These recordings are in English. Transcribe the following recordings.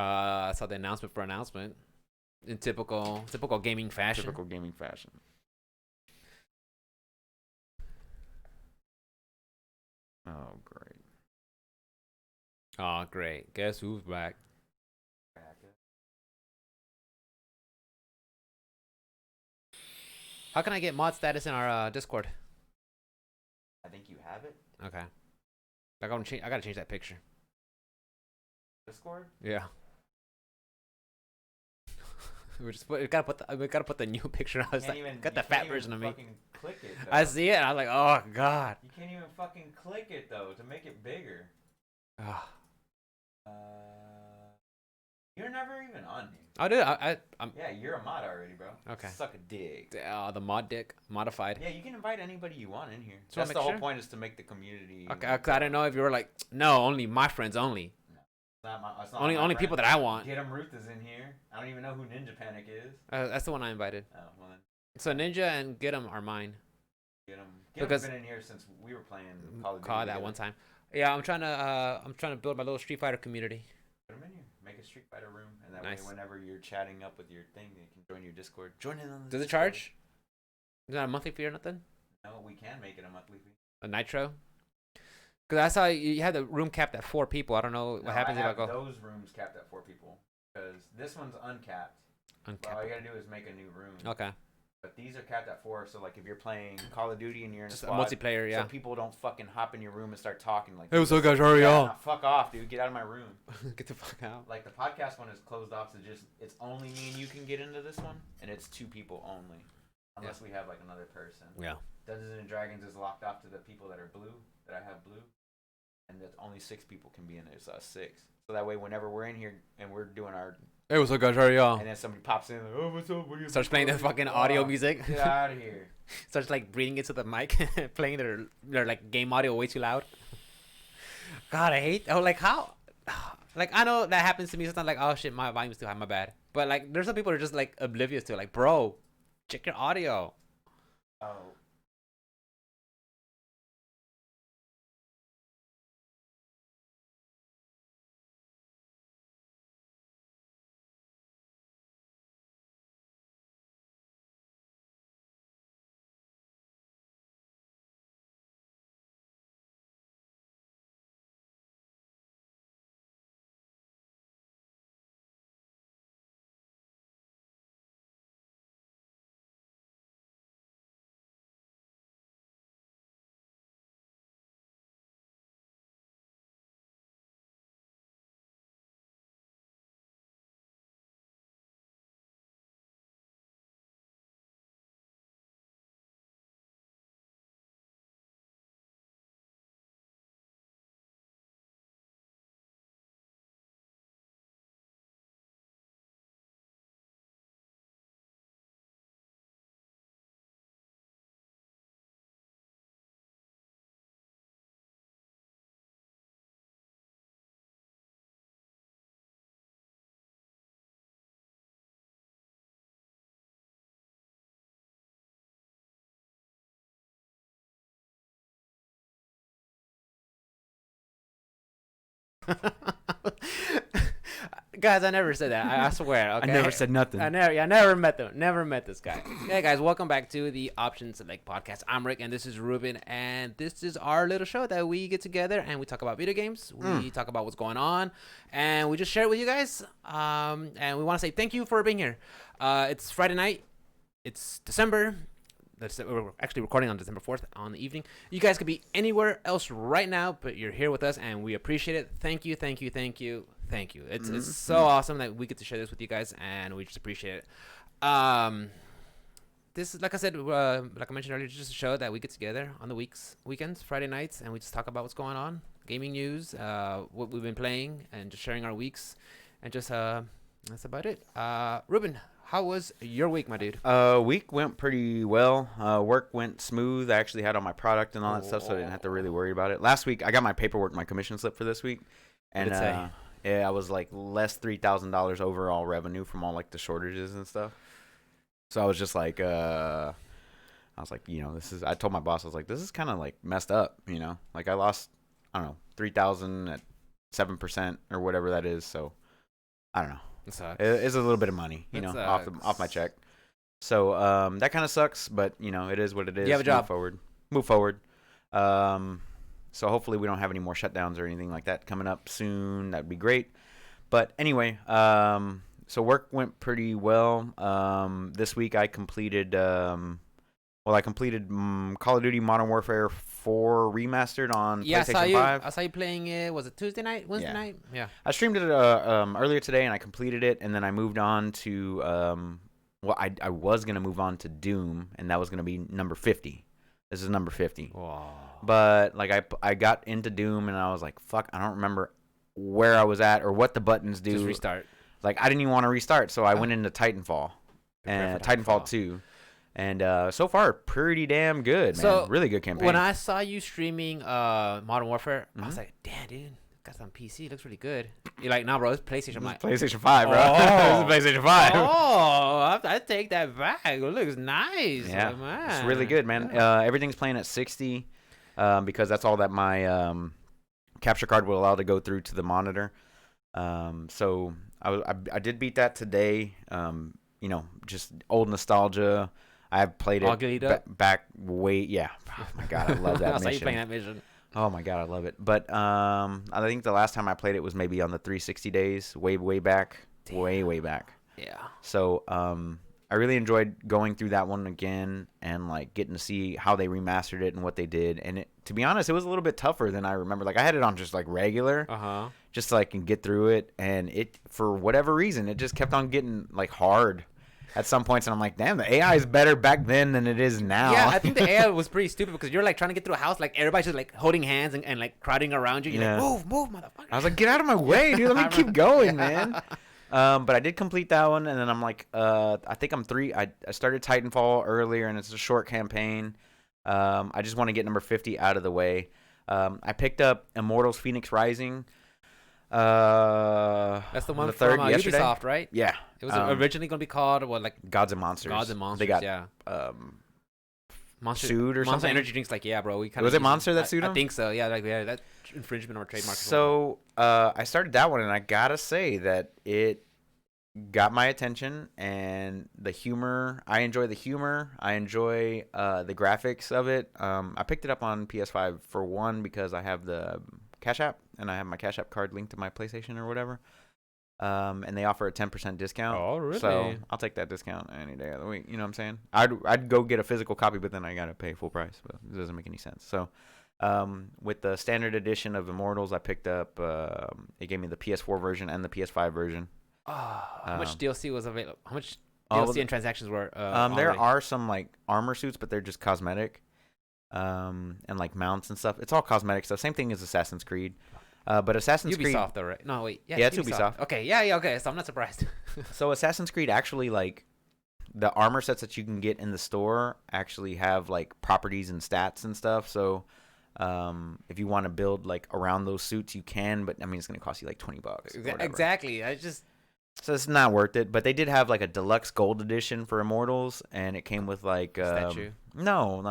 I saw the announcement for announcement in typical gaming fashion. Typical gaming fashion. Oh, great. Oh, great. Guess who's back? How can I get mod status in our Discord? I think you have it. Okay. I gotta change that picture. Discord? Yeah. We gotta put the new picture. I was like, got the fat version of me. Click it, I see it. And I'm like, oh god. You can't even fucking click it though to make it bigger. Oh. You're never even on here. I do. I'm. Yeah, you're a mod already, bro. Okay. Suck a dick. The mod dick modified. Yeah, you can invite anybody you want in here. So that's the whole point, is to make the community. Okay, I didn't know if you were like, no, only my friends only. It's not only people that I want. Get 'em Ruth is in here. I don't even know who Ninja Panic is. That's the one I invited. Oh, well then. So Ninja and Get 'em are mine. Get 'em's been in here since we were playing Call of Duty COD that one time. Yeah, I'm trying to build my little Street Fighter community. Put them in here. Make a Street Fighter room, and that Nice. way, whenever you're chatting up with your thing, they can join your Discord. Join in on the Does it Discord. charge? Is that a monthly fee or nothing? No, we can make it a monthly fee. A Nitro? Because I saw you had the room capped at 4 people. I don't know what happens if I go. Those rooms capped at 4 people, because this one's uncapped. Uncapped. All you gotta do is make a new room. Okay. But these are capped at 4, so like if you're playing Call of Duty and you're in Just a a squad, multiplayer, yeah. so people don't fucking hop in your room and start talking like. Hey, what's up, guys? Hurry up! Fuck off, dude. Get out of my room. Get the fuck out. Like the podcast one is closed off, so it's only me and you can get into this one, and it's 2 people only, unless we have like another person. Yeah. Dungeons and Dragons is locked off to the people that are blue, that I have blue, and that only 6 people can be in it. It's us 6. So that way, whenever we're in here and we're doing our. Hey, what's up, guys? Hurry up! And then somebody pops in, like, oh, what's up? What are you Starts playing the fucking audio music. Get out of here. Starts like breathing into the mic, playing their like game audio way too loud. God, I hate. Oh, like how? Like I know that happens to me sometimes. Like, oh shit, my volume's too high. My bad. But like, there's some people who are just like oblivious to it. Like, bro, check your audio. Oh. Guys, I never said that. I swear. Okay? I never said nothing. I never met them. Never met this guy. Hey guys, welcome back to the Options Select podcast. I'm Rick, and this is Ruben, and this is our little show that we get together and we talk about video games. We talk about what's going on, and we just share it with you guys. And we want to say thank you for being here. It's Friday night. It's December. We're actually recording on December 4th on the evening. You guys could be anywhere else right now, but you're here with us, and we appreciate it. Thank you, thank you, thank you, thank you. It's so awesome that we get to share this with you guys, and we just appreciate it. This is, like I said, like I mentioned earlier, just a show that we get together on the weekends, Friday nights, and we just talk about what's going on, gaming news, what we've been playing, and just sharing our weeks, and just that's about it. Ruben, how was your week, my dude? Week went pretty well. Work went smooth. I actually had all my product and all that stuff, so I didn't have to really worry about it. Last week, I got my paperwork, my commission slip for this week, and yeah, I was like less $3,000 overall revenue from all like the shortages and stuff. So I was just like, I was like, I told my boss, I was like, this is kind of like messed up, like I lost, I don't know, 3,000 at 7% or whatever that is. So I don't know. It sucks. It's a little bit of money, off my check. So that kind of sucks, but it is what it is. You have a job. Move forward. So hopefully we don't have any more shutdowns or anything like that coming up soon. That'd be great. But anyway, so work went pretty well. This week I completed Call of Duty Modern Warfare 4 Remastered on PlayStation 5. I saw you playing it. Was it Tuesday night? Wednesday night? Yeah. I streamed it earlier today, and I completed it, and then I moved on to I was gonna move on to Doom, and that was gonna be number 50. This is number 50. Wow. But I got into Doom, and I was like, fuck, I don't remember where I was at or what the buttons do. Just restart. Like I didn't even want to restart, so I went into Titanfall and Titanfall 2. And so far, pretty damn good, man. So, really good campaign. When I saw you streaming Modern Warfare, I was like, damn, dude, got some PC. Looks really good. You're like, nah, bro, it's PlayStation. I'm like, PlayStation 5, bro. This is PlayStation 5. Oh, I take that back. It looks nice. Yeah, man. It's really good, man. Everything's playing at 60 because that's all that my capture card will allow to go through to the monitor. So I did beat that today. Just old nostalgia. I've played it back way. Yeah. Oh my god, I love that mission. I saw you playing that mission. Oh my god, I love it. But I think the last time I played it was maybe on the 360 days, way back. Damn. Way back. Yeah. So I really enjoyed going through that one again and like getting to see how they remastered it and what they did. And to be honest, it was a little bit tougher than I remember. Like I had it on just like regular, just so I can get through it. And it, for whatever reason, it just kept on getting like hard at some points, and I'm like, damn, the AI is better back then than it is now. Yeah, I think the AI was pretty stupid because you're like trying to get through a house, like everybody's just like holding hands and like crowding around you. You're like, move, motherfucker. I was like, get out of my way, dude. Let me keep going, man. But I did complete that one, and then I'm like, I think I'm 3. I started Titanfall earlier, and it's a short campaign. I just want to get number 50 out of the way. I picked up Immortals: Phoenix Rising. That's the one from Ubisoft, right? Yeah. It was originally going to be called Gods and Monsters. Gods and Monsters. They got Monster sued or Monster something. Energy drinks, like, yeah, bro. Was it Monster that sued him? I think so. Yeah, like that infringement or trademark. So I started that one, and I gotta say that it got my attention, and the humor. I enjoy the humor. I enjoy the graphics of it. I picked it up on PS5 for one because I have the Cash App, and I have my Cash App card linked to my PlayStation or whatever. And they offer a 10% discount. Oh, really? So I'll take that discount any day of the week. You know what I'm saying? I'd go get a physical copy, but then I gotta pay full price. But it doesn't make any sense. So with the standard edition of Immortals, I picked up. It gave me the PS4 version and the PS5 version. How much DLC was available? How much DLC and transactions were? There are some like armor suits, but they're just cosmetic. And like mounts and stuff. It's all cosmetic stuff. Same thing as Assassin's Creed. But Assassin's Creed. Ubisoft, though, right? No, wait. Yeah, it's Ubisoft. Okay, yeah, okay. So I'm not surprised. So Assassin's Creed actually, like, the armor sets that you can get in the store actually have like properties and stats and stuff. So if you want to build like around those suits, you can. But I mean, it's gonna cost you like $20. Exactly. So it's not worth it. But they did have like a deluxe gold edition for Immortals, and it came with like statue. No.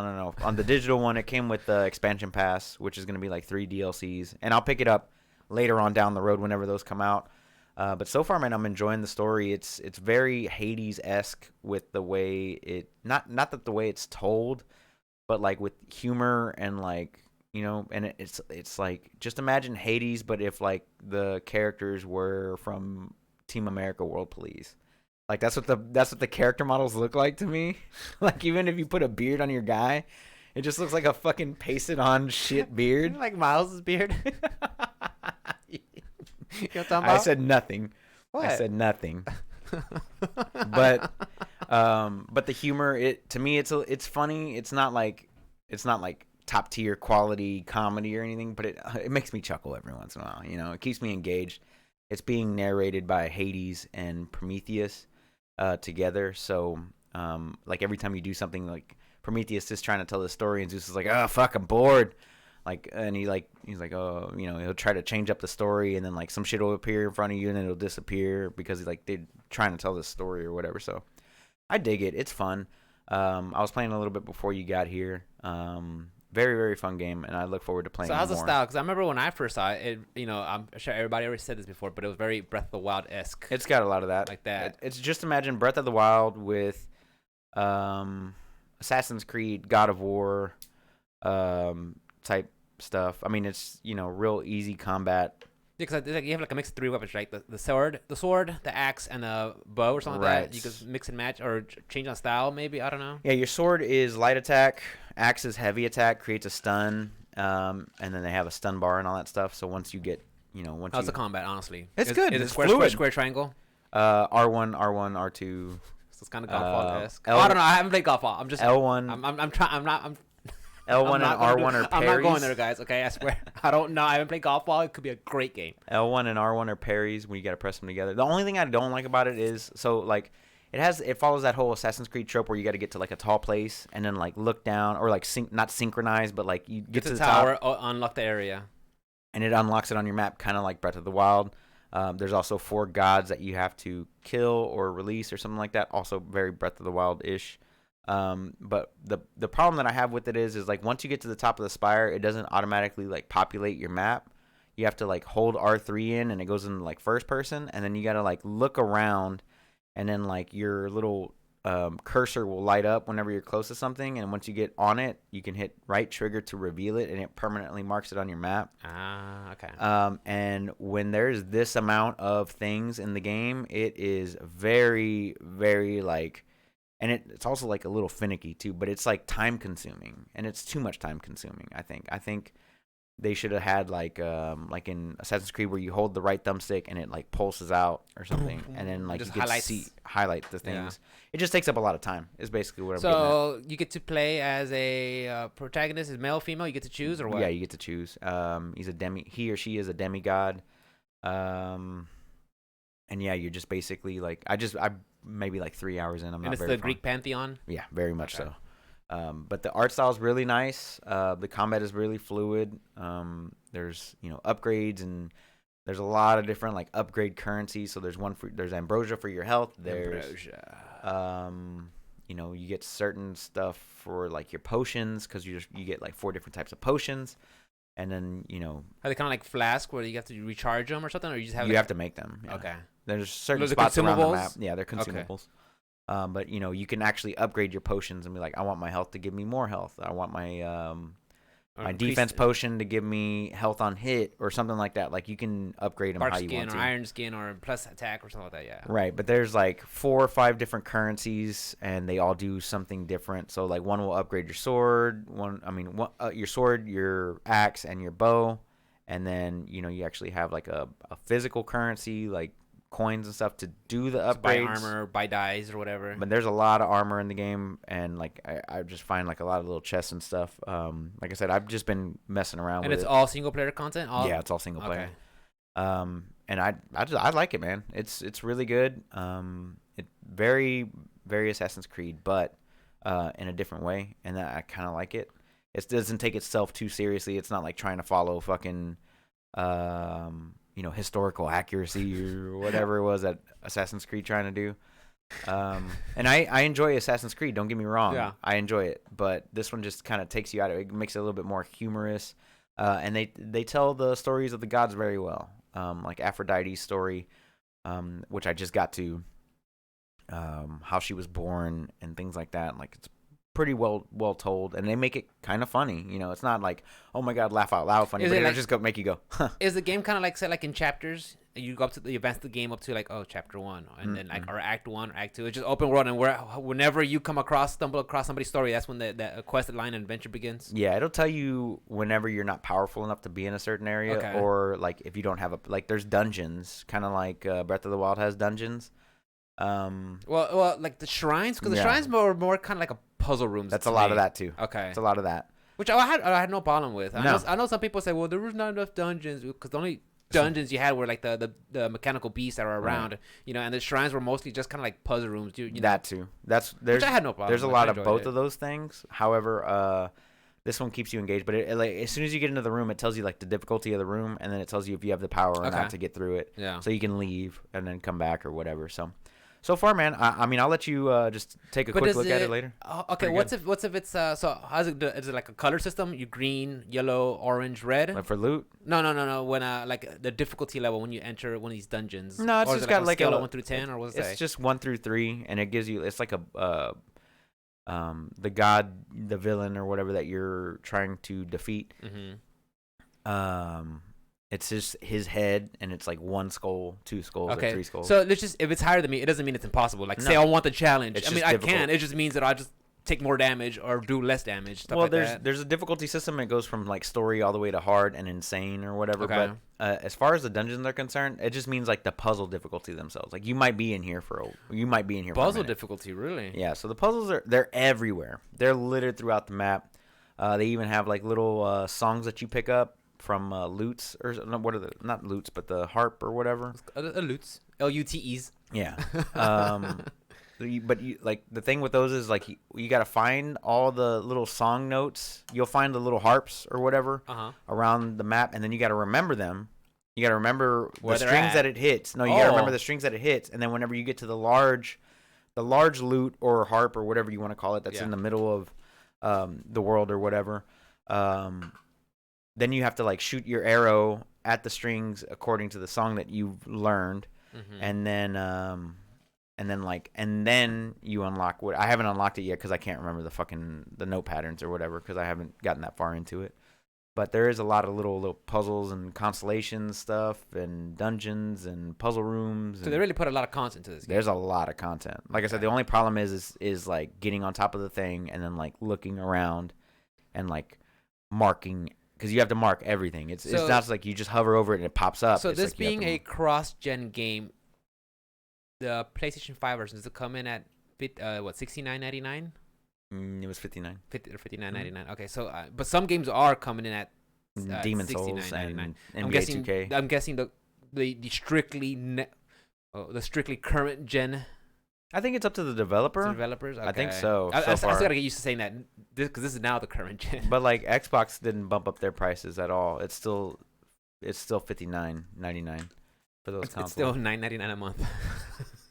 On the digital one, it came with the expansion pass, which is gonna be like 3 DLCs, and I'll pick it up later on down the road whenever those come out. But so far, man, I'm enjoying the story. It's very Hades-esque with the way it not that the way it's told, but like with humor and like, you know, and it's like, just imagine Hades, but if like the characters were from Team America World Police. Like that's what the character models look like to me. Like even if you put a beard on your guy, it just looks like a fucking pasted on shit beard. Like Miles' beard. I said nothing. What? I said nothing. But the humor, to me it's funny. It's not like top tier quality comedy or anything, but it makes me chuckle every once in a while. You know, it keeps me engaged. It's being narrated by Hades and Prometheus together. So like every time you do something, like Prometheus is trying to tell the story, and Zeus is like, oh fuck, I'm bored. Like, and he's like, oh, you know, he'll try to change up the story, and then like some shit will appear in front of you, and then it'll disappear because like they're trying to tell this story or whatever. So I dig it. It's fun. I was playing a little bit before you got here, very, very fun game, and I look forward to playing. So it how's the more. style? Because I remember when I first saw it, I'm sure everybody already said this before, but it was very Breath of the Wild-esque. It's got a lot of that. Like that. It's just imagine Breath of the Wild with Assassin's Creed, God of War type stuff. I mean, it's real easy combat. Yeah, because you have like a mix of 3 weapons, right? The sword, the axe, and the bow or something like that. You can mix and match or change on style, maybe. I don't know. Yeah, your sword is light attack, axe is heavy attack, creates a stun, and then they have a stun bar and all that stuff. So once you get, How's the combat, honestly? It's good. Is it's it square, fluid. square, triangle? R1, R2. So it's kind of Godfall-esque. L- I don't know. I haven't played Godfall. I'm just L1. I'm trying. I'm not. L1 and R1 are parries. I'm not going there, guys. Okay, I swear. I don't know. I haven't played Golfball. It could be a great game. L1 and R1 are parries when you got to press them together. The only thing I don't like about it is it follows that whole Assassin's Creed trope where you got to get to like a tall place and then like look down or like not synchronize, but like you get to the tower, top, unlock the area, and it unlocks it on your map, kind of like Breath of the Wild. There's also 4 gods that you have to kill or release or something like that. Also very Breath of the Wild-ish. But the problem that I have with it is like once you get to the top of the spire, it doesn't automatically like populate your map. You have to like hold R3 in and it goes in like first person, and then you got to like look around, and then like your little cursor will light up whenever you're close to something, and once you get on it, you can hit right trigger to reveal it, and it permanently marks it on your map. Okay. And when there's this amount of things in the game, it is very, very like. And it's also like a little finicky too, but it's like time consuming, and it's too much time consuming. I think they should have had like in Assassin's Creed where you hold the right thumbstick and it like pulses out or something, and then like you can highlight the things. Yeah. It just takes up a lot of time. Is basically what I'm getting at. So you get to play as a protagonist, is male, female. You get to choose or what? Yeah, you get to choose. He or she is a demigod. And yeah, you're just basically like I maybe like 3 hours in. I'm not very. And it's the Greek pantheon. Yeah, very much so. But the art style is really nice. The combat is really fluid. There's upgrades, and there's a lot of different like upgrade currencies. So there's ambrosia for your health. There's you get certain stuff for like your potions because you get like 4 different types of potions. And then are they kind of like flask where you have to recharge them or something, or you just have have to make them. Yeah. Okay. There's certain spots around the map. Yeah, they're consumables. Okay. But you can actually upgrade your potions and be like, I want my health to give me more health. I want my my defense potion to give me health on hit or something like that. Like you can upgrade them how you want to. Or iron skin or plus attack or something like that. Yeah. Right, but there's like 4 or 5 different currencies, and they all do something different. So like one will upgrade your sword, your sword, your axe, and your bow, and then you actually have like a physical currency like coins and stuff to do the upgrades. Buy armor, buy dice or whatever. But there's a lot of armor in the game, and like I just find like a lot of little chests and stuff. Like I said, I've just been messing around with it. And it's all single player content? Yeah, it's all single player. Okay. And I like it, man. It's really good. It very, very Assassin's Creed, but in a different way, and I kind of like it. It doesn't take itself too seriously. It's not like trying to follow fucking historical accuracy or whatever it was that Assassin's Creed trying to do. And I enjoy Assassin's Creed, don't get me wrong. Yeah. I enjoy it, but this one just kind of takes you out of it. It makes it a little bit more humorous. And they tell the stories of the gods very well. Like Aphrodite's story, which I just got to, how she was born and things like that. Like it's pretty well told, and they make it kind of funny. It's not like, oh my god, laugh out loud funny, but it'll just make you go, huh. Is the game kind of like set like in chapters? You go up to you advance the game up to like chapter 1, and then like or act 1 or act 2. It's just open world, and whenever you stumble across somebody's story, that's when the quest line and adventure begins. Yeah, it'll tell you whenever you're not powerful enough to be in a certain area, or like if you don't have there's dungeons, kind of like Breath of the Wild has dungeons. Well, like the shrines, because the shrines more kind of like a puzzle rooms. That's a lot of that too. Okay, it's a lot of that. Which I had no problem with. I know some people say, well, there was not enough dungeons because the only dungeons you had were like the mechanical beasts that are around, and the shrines were mostly just kind of like puzzle rooms. That too. Which I had no problem. There's a lot of both of those things. However, this one keeps you engaged, but like as soon as you get into the room, it tells you like the difficulty of the room, and then it tells you if you have the power or not to get through it. Yeah. So you can leave and then come back or whatever. So So far, man. I mean, I'll let you just take a quick look at it later. Okay, what's if it's so how's it? Is it like a color system? You green, yellow, orange, red? Like for loot? No. When like the difficulty level when you enter one of these dungeons. No, it's or just got like a scale of 1 through 10, or what's it say? It's just 1 through 3, and it gives you. It's like a the god, the villain, or whatever that you're trying to defeat. It's just his head, and it's like 1 skull, 2 skulls, or 3 skulls. So let's just, if it's higher than me, it doesn't mean it's impossible. Like, say I want the challenge. I mean, I can. It just means that I just take more damage or do less damage. Stuff like that. There's a difficulty system. It goes from like story all the way to hard and insane or whatever. Okay. But as far as the dungeons are concerned, it just means like the puzzle difficulty themselves. Like you might be in here for puzzle difficulty, really? Yeah. So the puzzles they're everywhere. They're littered throughout the map. They even have like little songs that you pick up from lutes, or what are the, not lutes, but the harp or whatever. Lutes, LUTEs. Yeah. But like the thing with those is like you got to find all the little song notes. You'll find the little harps or whatever around the map, and then you got to remember them. You got to remember the strings that it hits. No, you got to remember the strings that it hits, and then whenever you get to the large lute or harp or whatever you want to call it, that's in the middle of the world or whatever. Then you have to like shoot your arrow at the strings according to the song that you've learned, and then you unlock what I haven't unlocked it yet because I can't remember the note patterns or whatever because I haven't gotten that far into it. But there is a lot of little puzzles and constellations stuff and dungeons and puzzle rooms. So they really put a lot of content to this game. There's a lot of content. Like I said, the only problem is like getting on top of the thing and then like looking around and like marking. Because you have to mark everything. It's not like you just hover over it and it pops up. So this being a cross-gen game, the PlayStation 5 version, does it come in at $69.99? It was $59. $59.99. Okay, so but some games are coming in at Demon Souls and I'm NBA 2K. I'm guessing the strictly current gen. I think it's up to the developer. Developers, okay. I think so. I still gotta get used to saying that because this is now the current gen. But like Xbox didn't bump up their prices at all. It's still $59.99 for those consoles. It's still $9.99 a month.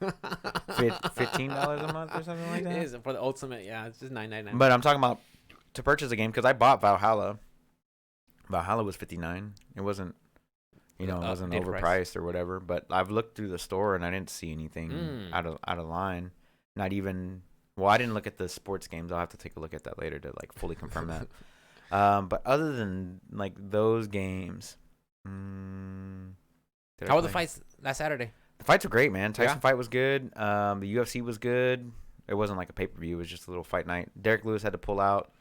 $15 a month or something like that. It is for the ultimate. Yeah, it's just $9.99. But I'm talking about to purchase a game because I bought Valhalla. Valhalla was $59. It wasn't. It wasn't overpriced or whatever, but I've looked through the store and I didn't see anything out of line. Not even. Well, I didn't look at the sports games. I'll have to take a look at that later to like fully confirm that. But other than like those games, how were the fights last Saturday? The fights were great, man. Tyson fight was good. The UFC was good. It wasn't like a pay-per-view. It was just a little fight night. Derek Lewis had to pull out.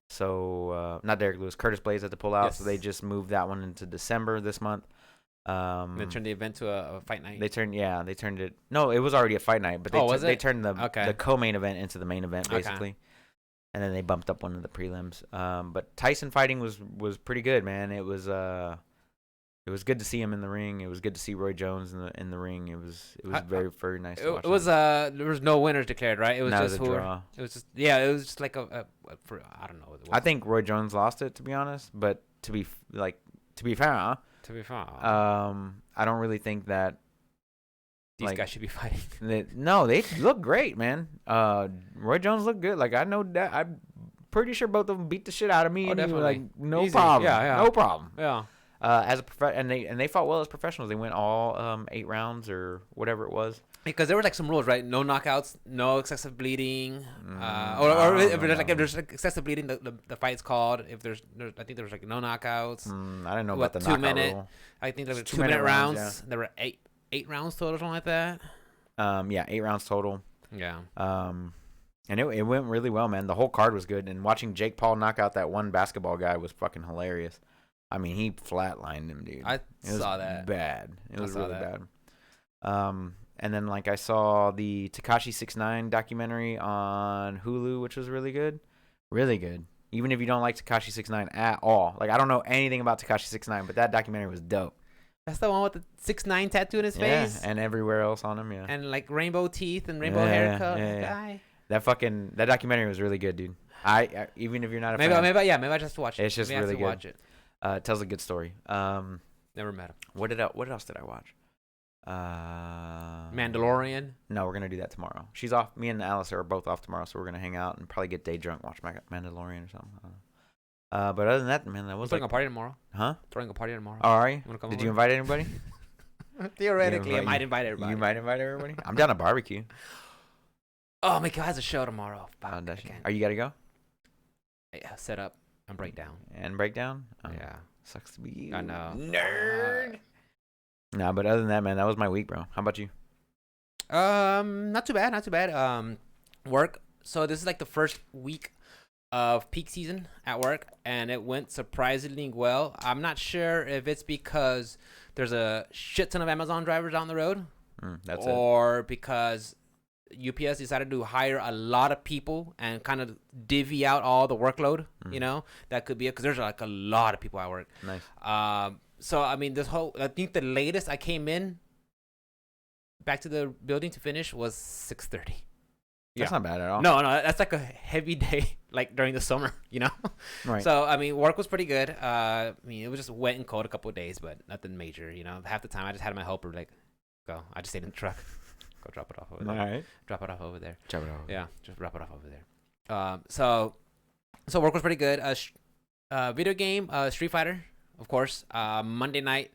So not Derek Lewis. Curtis Blades had to pull out. Yes. So they just moved that one into December this month. They turned the event to a fight night. They turned it. No, it was already a fight night, but they turned the co-main event into the main event basically, and then they bumped up one of the prelims. But Tyson fighting was pretty good, man. It was good to see him in the ring. It was good to see Roy Jones in the ring. It was very very nice. To watch there was no winners declared, right? It was just a draw. It was just like I don't know what it was. I think Roy Jones lost it, to be honest, but to be fair. I don't really think that these guys should be fighting. They look great, man. Roy Jones looked good. Like I know that I'm pretty sure both of them beat the shit out of me. Definitely. Like no problem. Yeah. No problem. Yeah. As a and they fought well as professionals. They went all 8 rounds or whatever it was. Because there were like some rules, right? No knockouts, no excessive bleeding, or if there's like excessive bleeding, the fight's called. If there's I think there was like no knockouts. I didn't know about the knockout rule. I think there were 2-minute rounds. Yeah. There were eight rounds total, something like that. 8 rounds total. Yeah. And it went really well, man. The whole card was good, and watching Jake Paul knock out that one basketball guy was fucking hilarious. I mean, he flatlined him, dude. I saw that. Bad. It was really bad. And then like I saw the Tekashi 6ix9ine documentary on Hulu, which was really good. Really good. Even if you don't like Tekashi 6ix9ine at all. Like I don't know anything about Tekashi 6ix9ine, but that documentary was dope. That's the one with the 6ix9ine tattoo in his face? And everywhere else on him, And like rainbow teeth and rainbow haircut. Guy. That documentary was really good, dude. I even if you're not a fan. Maybe I just watch it. It's just really good. Watch it. It tells a good story. Never met him. What else did I watch? Mandalorian. No, we're gonna do that tomorrow. She's off. Me and Alice are both off tomorrow, so we're gonna hang out and probably get day drunk, watch Mandalorian or something. But other than that, man, that was throwing a party tomorrow. Huh? Throwing a party tomorrow. All right. Wanna come Did over? you invite anybody? Theoretically, I might invite everybody. You might invite everybody. I'm down to barbecue. Oh, Mikhail has a show tomorrow. Are you gotta go? Yeah, set up and breakdown. And breakdown? Oh, Yeah. Sucks to be you. I know. Nerd. Nah, but other than that, man, that was my week, bro. How about you? Not too bad. Not too bad. Work. So this is like the first week of peak season at work, and it went surprisingly well. I'm not sure if it's because there's a shit ton of Amazon drivers on the road, or because UPS decided to hire a lot of people and kind of divvy out all the workload. You know, that could be it, because there's like a lot of people at work. Nice. So I mean, I think the latest I came in back to the building to finish was 6:30. That's not bad at all. No, that's like a heavy day, like during the summer, you know? Right. So, I mean, work was pretty good. I mean, it was just wet and cold a couple of days, but nothing major, you know? Half the time, I just had my helper, like, go. I just stayed in the truck. Go drop it off over there. All right. Drop it off over there. Drop it off. Yeah, just drop it off over there. So work was pretty good. Video game, Street Fighter, of course. Monday night,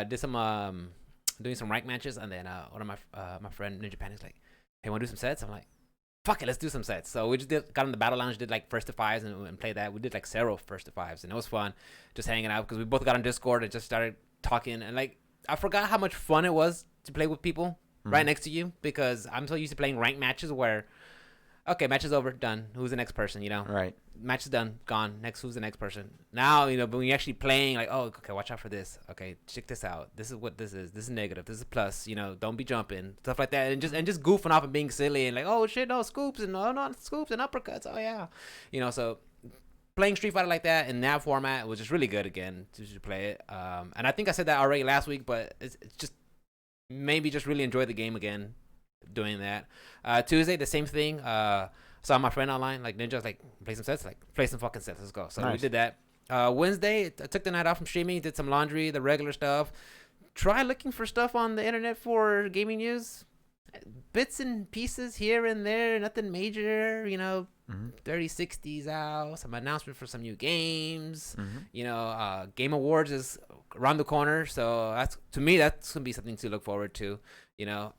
did some, doing some rank matches, and then one of my friend Ninja Pan is like, hey, want to do some sets? I'm like, fuck it, let's do some sets. So we just got in the battle lounge, did like first to fives and played that. We did like several first to fives, and it was fun just hanging out, because we both got on Discord and just started talking. And like, I forgot how much fun it was to play with people right next to you, because I'm so used to playing ranked matches where, okay, match is over, done. Who's the next person, you know? Right. Match is done, gone. Next, who's the next person? Now, you know, but when you're actually playing, like, oh, okay, watch out for this. Okay, check this out. This is what this is. This is negative. This is plus. You know, don't be jumping, stuff like that, and just goofing off and being silly and like, oh shit, no scoops and no scoops and uppercuts. Oh yeah, you know. So playing Street Fighter like that in that format was just really good again to play it. And I think I said that already last week, but it's just maybe just really enjoy the game again doing that. Tuesday, the same thing. Saw my friend online, like Ninja's like, play some sets, like play some fucking sets, let's go. So nice. we did that. Wednesday, I took the night off from streaming, did some laundry, the regular stuff. Try looking for stuff on the internet for gaming news. Bits and pieces here and there, nothing major, you know. 3060's out, some announcement for some new games. You know, Game Awards is around the corner, so that's, to me, that's gonna be something to look forward to, you know.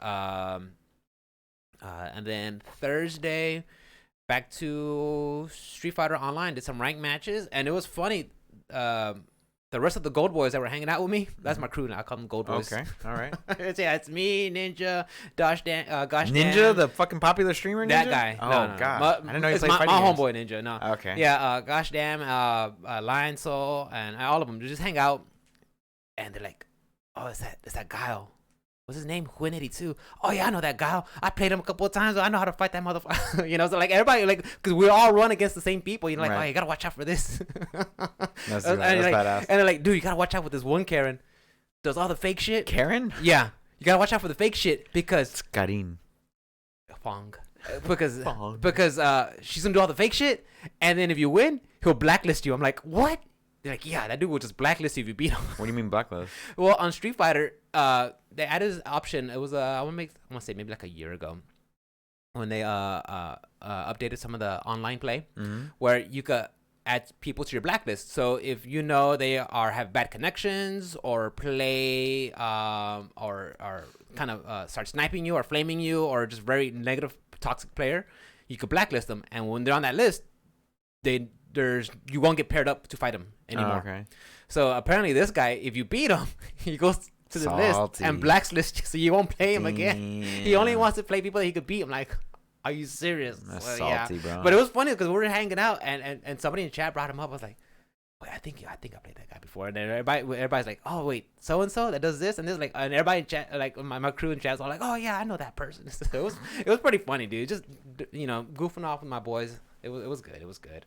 And then Thursday, back to Street Fighter Online, did some ranked matches, and it was funny. The rest of the Gold Boys that were hanging out with me, that's my crew now. I call them Gold Boys. Okay, all right. It's me, Ninja, Gosh Ninja, Dan, the fucking popular streamer Ninja? that guy. Oh, no. God. I didn't know he it's played my fighting games. homeboy Ninja. No. Okay. Yeah, Gosh Damn, Lion Soul, and all of them. They just hang out, and they're like, oh, it's that Guile. What's his name? Quinn82. Oh yeah, I know that guy. I played him a couple of times. I know how to fight that motherfucker. You know, so like everybody, like, because we all run against the same people. You know, like, right. oh, you gotta watch out for this. That's and like, badass. And they're like, dude, you gotta watch out with this one Karen. Does all the fake shit. Karen? Yeah, you gotta watch out for the fake shit because Karin. Fong. Because she's gonna do all the fake shit, and then if you win, he'll blacklist you. I'm like, what? They're like, yeah, that dude will just blacklist you if you beat him. What do you mean blacklist? Well, on Street Fighter, they added this option. It was I want to say maybe like a year ago, when they updated some of the online play, where you could add people to your blacklist. So if you know they have bad connections or play or kind of start sniping you or flaming you or just very negative toxic player, you could blacklist them. And when they're on that list, you won't get paired up to fight him anymore. Okay. So apparently this guy, if you beat him, he goes to the list and blacklists you, so you won't play him again. He only wants to play people that he could beat. I'm like, are you serious? That's salty, bro. But it was funny because we were hanging out and somebody in chat brought him up. I was like, wait, I think I played that guy before. And then everybody's like, oh wait, so and so that does this and this, like, and everybody in chat, like my crew in chat's all like, oh yeah, I know that person. So it was pretty funny, dude. Just, you know, goofing off with my boys. It was good. It was good.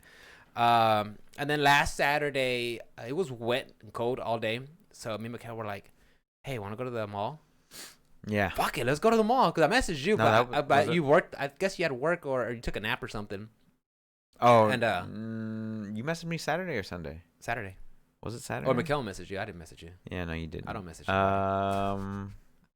And then last Saturday, it was wet and cold all day. So me and Mikhail were like, hey, want to go to the mall? Yeah. Fuck it, let's go to the mall. Because I messaged you, but you worked. I guess you had work or you took a nap or something. Oh. And you messaged me Saturday or Sunday? Saturday. Was it Saturday? Or Mikhail messaged you. I didn't message you. Yeah, no, you didn't. I don't message you.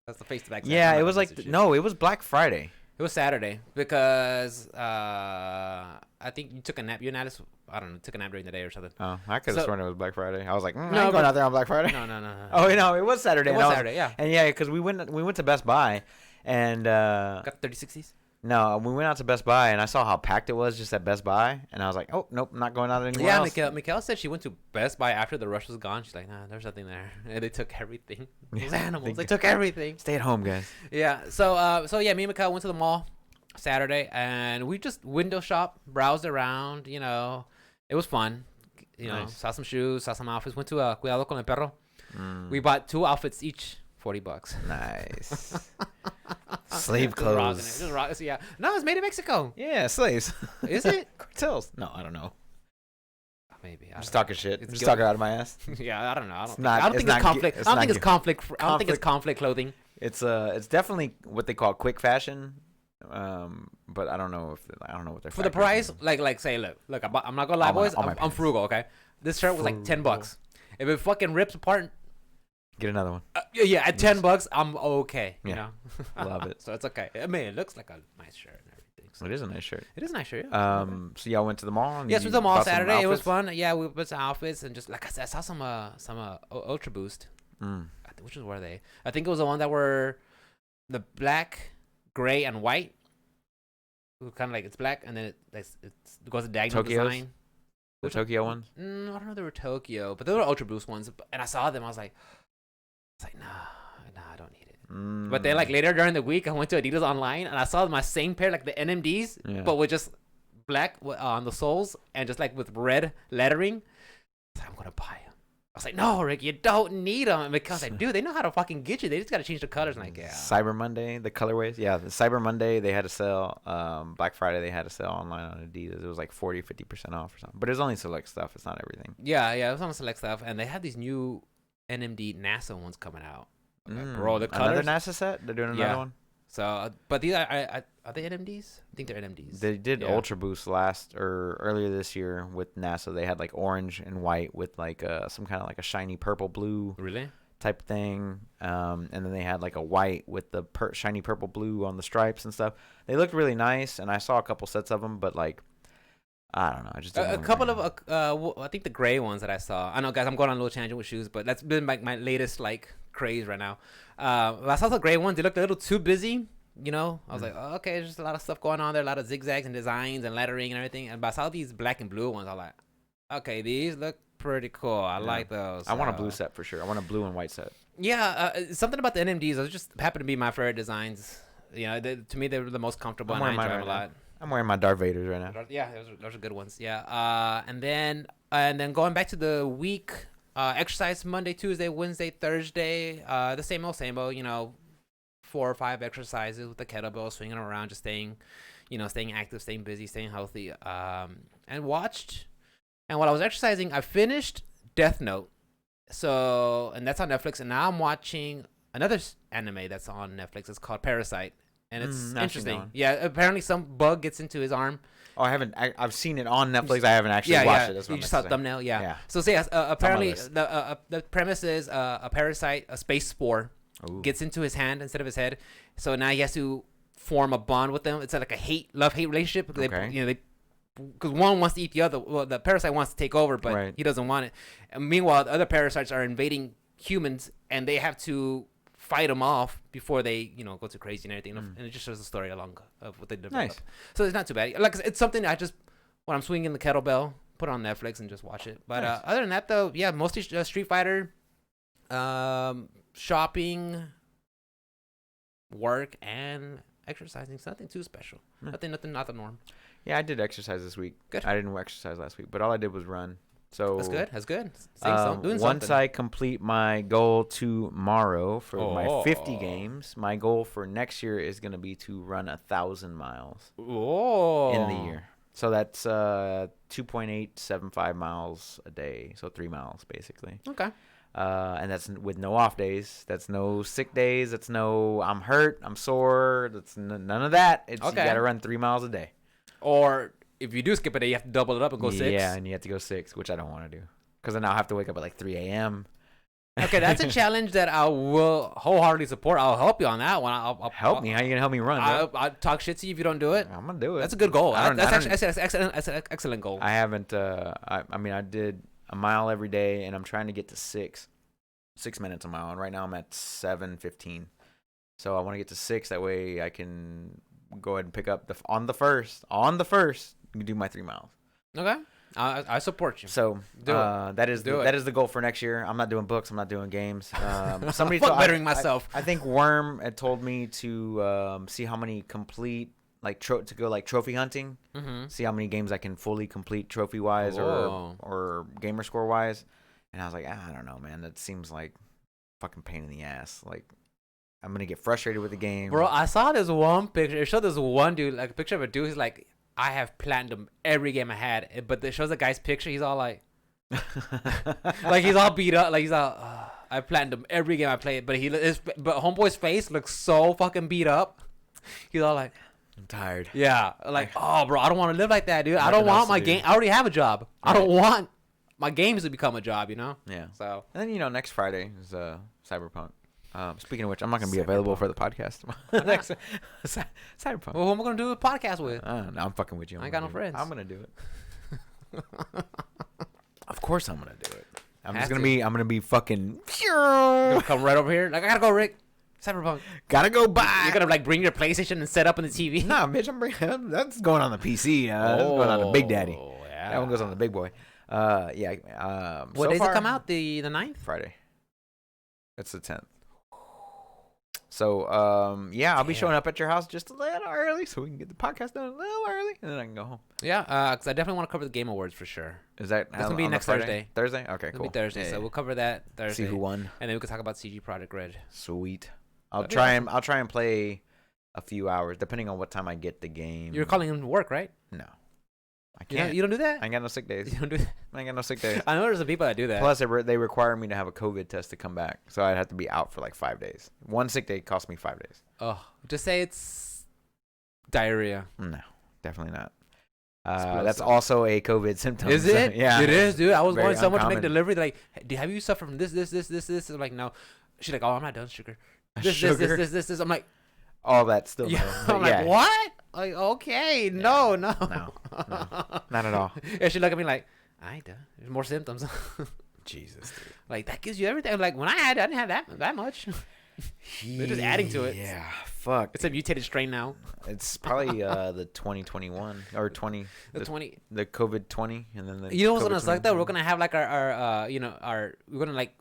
That's the face-to-face. Yeah, it was like no, it was Black Friday. It was Saturday because I think you took a nap. You and Alice, I don't know, took a nap during the day or something. Oh, I could have sworn it was Black Friday. I was like, I No, ain't going out there on Black Friday. No. Oh, no, it was Saturday. It was Saturday, yeah. And yeah, because we went to Best Buy, and Got 3060s. no, we went out to Best Buy, and I saw how packed it was just at Best Buy, and I was like, oh nope, I'm not going out anywhere else. Yeah, Mikhail said she went to Best Buy after the rush was gone. She's like, nah, there's nothing there. And they took everything. Those animals, they took everything. Stay at home, guys. Yeah. So yeah, me and Mikhail went to the mall Saturday, and we just window shop, browsed around. You know, it was fun. You know, saw some shoes, saw some outfits. Went to Cuidado con el Perro. We bought 2 outfits each, $40. Nice. Slave clothes. Just rocking. Yeah. No, it's made in Mexico. Yeah, slaves. Is it? Cartels. No, I don't know. Maybe. I'm just talking shit. I'm just talking out of my ass. Yeah, I don't know. I don't think it's it's conflict. I don't think it's conflict. I don't think it's conflict. conflict clothing. It's definitely what they call quick fashion. But I don't know what they're for the price. Like say, look. I'm not gonna lie, boys. I'm frugal. Okay, this shirt was like $10. If it fucking rips apart, get another one. Yeah, at $10, I'm okay. You know, love it. So it's okay. I mean, it looks like a nice shirt and everything. So. It is a nice shirt. It is a nice shirt. Yeah. So y'all went to the mall. Yes, we went to the mall Saturday. It was fun. Yeah, we put some outfits and just like I said, I saw some Ultra Boost. Which was were they? I think it was the one that were the black, gray, and white. Kind of like it's black and then it goes to diagonal design. The Tokyo ones? I don't know if they were Tokyo, but they were Ultra Boost ones. And I saw them, I was like, nah, I don't need it. But then like later during the week, I went to Adidas online and I saw my same pair, like the NMDs, but with just black on the soles and just like with red lettering. I was like, I'm gonna buy them. I was like, no, Rick, you don't need them. Because I do. They know how to fucking get you. They just got to change the colors. And like, yeah. Cyber Monday, the colorways. Yeah, the Cyber Monday, they had a sale. Black Friday, they had a sale online on Adidas. It was like 40, 50% off or something. But it was only select stuff. It's not everything. Yeah, it was on select stuff. And they have these new NMD NASA ones coming out. Bro, the colors. Another NASA set? They're doing another one? So, but these are they NMDs? I think they're NMDs. They did Ultra Boost earlier this year with NASA. They had like orange and white with like some kind of like a shiny purple blue type thing. And then they had like a white with the shiny purple blue on the stripes and stuff. They looked really nice, and I saw a couple sets of them, but like I don't know. I just a couple of I think the gray ones that I saw. I know, guys, I'm going on a little tangent with shoes, but that's been like my latest like craze right now. I saw the gray ones. They looked a little too busy. You know, I was like, oh, okay, there's just a lot of stuff going on there, a lot of zigzags and designs and lettering and everything. And but I saw these black and blue ones. I was like, okay, these look pretty cool. I like those. I want a blue set for sure. I want a blue and white set. Yeah, something about the NMDs. Those just happen to be my favorite designs. You know, to me, they were the most comfortable, and I enjoy them a lot. I'm wearing my Darth Vaders right now. Yeah, those are good ones. Yeah. And then going back to the week, exercise Monday, Tuesday, Wednesday, Thursday. The same old, you know, 4 or 5 exercises with the kettlebell, swinging around, just staying active, staying busy, staying healthy. And watched. And while I was exercising, I finished Death Note. And that's on Netflix. And now I'm watching another anime that's on Netflix. It's called Parasite. And it's interesting. Yeah, apparently some bug gets into his arm. Oh, I haven't. I've seen it on Netflix. I haven't actually watched it. That's what you just saw the thumbnail. Yeah. So apparently the premise is a parasite, a space spore, gets into his hand instead of his head. So now he has to form a bond with them. It's like a love-hate relationship. Okay. Because one wants to eat the other. Well, the parasite wants to take over, but he doesn't want it. And meanwhile, the other parasites are invading humans, and they have to fight them off before they, go too crazy and everything. And it just shows the story along of what they develop. Nice. So it's not too bad. Like it's something I just, when I'm swinging the kettlebell, put on Netflix and just watch it. But other than that, though, yeah, mostly Street Fighter, shopping, work, and exercising. It's nothing too special. Nothing, not the norm. Yeah, I did exercise this week. Good. I didn't exercise last week, but all I did was run. So that's good. Once I complete my goal tomorrow for my 50 games, my goal for next year is going to be to run 1,000 miles in the year. So that's 2.875 miles a day. So 3 miles basically. Okay. And that's with no off days. That's no sick days. That's no I'm hurt, I'm sore. That's none of that. It's you got to run 3 miles a day. Or if you do skip a day, you have to double it up and go 6. Yeah, and you have to go 6, which I don't want to do. Because then I'll have to wake up at like 3 a.m. Okay, that's a challenge that I will wholeheartedly support. I'll help you on that one. I'll help me. How you gonna help me run? I'll talk shit to you if you don't do it. I'm gonna do it. That's a good goal. That's an excellent goal. I haven't. I mean, I did a mile every day, and I'm trying to get to 6 minutes a mile. And right now I'm at 7:15. So I want to get to 6. That way I can go ahead and pick up on the first. You can do my 3 miles. Okay. I support you. So that is the goal for next year. I'm not doing books. I'm not doing games. Somebody bettering myself. I think Worm had told me to see how many complete to go trophy hunting. Mm-hmm. See how many games I can fully complete trophy wise or gamer score wise. And I was like, I don't know, man. That seems like fucking pain in the ass. Like I'm gonna get frustrated with the game. Bro, I saw this one picture. It showed this one dude, like a picture of a dude who's like, I have platinum every game I had, but it shows the guy's picture. He's all like, like he's all beat up. Like he's all, I platinum every game I played, but but homeboy's face looks so fucking beat up. He's all like, I'm tired. Yeah, like, oh, bro, I don't want to live like that, dude. I don't want my game. I already have a job. Right. I don't want my games to become a job, you know? Yeah. So. And then next Friday is Cyberpunk. Speaking of which, I'm not going to be available for the podcast. Next, Cyberpunk. Well, who am I going to do a podcast with? No, I'm fucking with you. I ain't got no friends. I'm going to do it. Of course I'm going to do it. I'm going to be fucking. Come right over here. Like, I got to go, Rick. Cyberpunk. Gotta go buy. You're going to, bring your PlayStation and set up on the TV? Nah, bitch, that's going on the PC. That's going on the Big Daddy. Yeah. That one goes on the big boy. Yeah. What days it come out? The 9th? Friday. It's the 10th. So, I'll be showing up at your house just a little early so we can get the podcast done a little early, and then I can go home. Yeah, because I definitely want to cover the Game Awards for sure. Is that going to be next Thursday? Thursday? Okay, cool. It'll be Thursday, so we'll cover that Thursday. See who won. And then we can talk about CG Project Red. Sweet. I'll try and play a few hours, depending on what time I get the game. You're calling in work, right? No. I can't. You don't do that? I ain't got no sick days. You don't do that? I ain't got no sick days. I know there's some people that do that. Plus, they require me to have a COVID test to come back, so I'd have to be out for like 5 days. One sick day costs me 5 days. Oh, just say it's diarrhea. No, definitely not. That's also a COVID symptom. Is it? Yeah, it is, dude. I was going someone to make delivery. They're like, have you suffered from this? I'm like, no. She's like, oh, I'm not done, sugar. This. I'm like, all that still. Yeah. I'm like, what? Like, okay, no, not at all. And she looked at me like, I ain't done. There's more symptoms. Jesus, dude. Like, that gives you everything. Like, when I didn't have that much. They're just adding to it. Yeah, fuck. It's a mutated strain now. It's probably the 2021 or 20. The COVID 20, and then the. You know what's gonna suck though? We're gonna have like our we're gonna like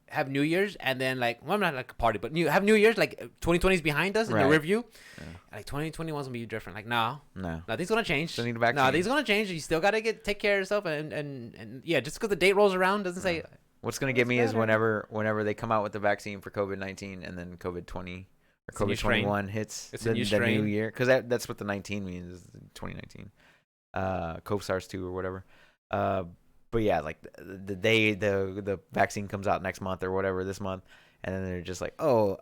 have New Year's and then well, not like a party, but have New Year's like 2020 is behind us in the review. Yeah. Like 2021 is gonna be different. Like no, nothing's gonna change. Still need a vaccine. Nothing's gonna change. You still gotta take care of yourself and yeah, just because the date rolls around doesn't say. What's gonna get me is whenever they come out with the vaccine for COVID-19 and then COVID 20 or COVID 21 hits the new year, because that's what the 19 means, is 2019, SARS-2 or whatever. But yeah, like the day the vaccine comes out next month or whatever this month, and then they're just like, you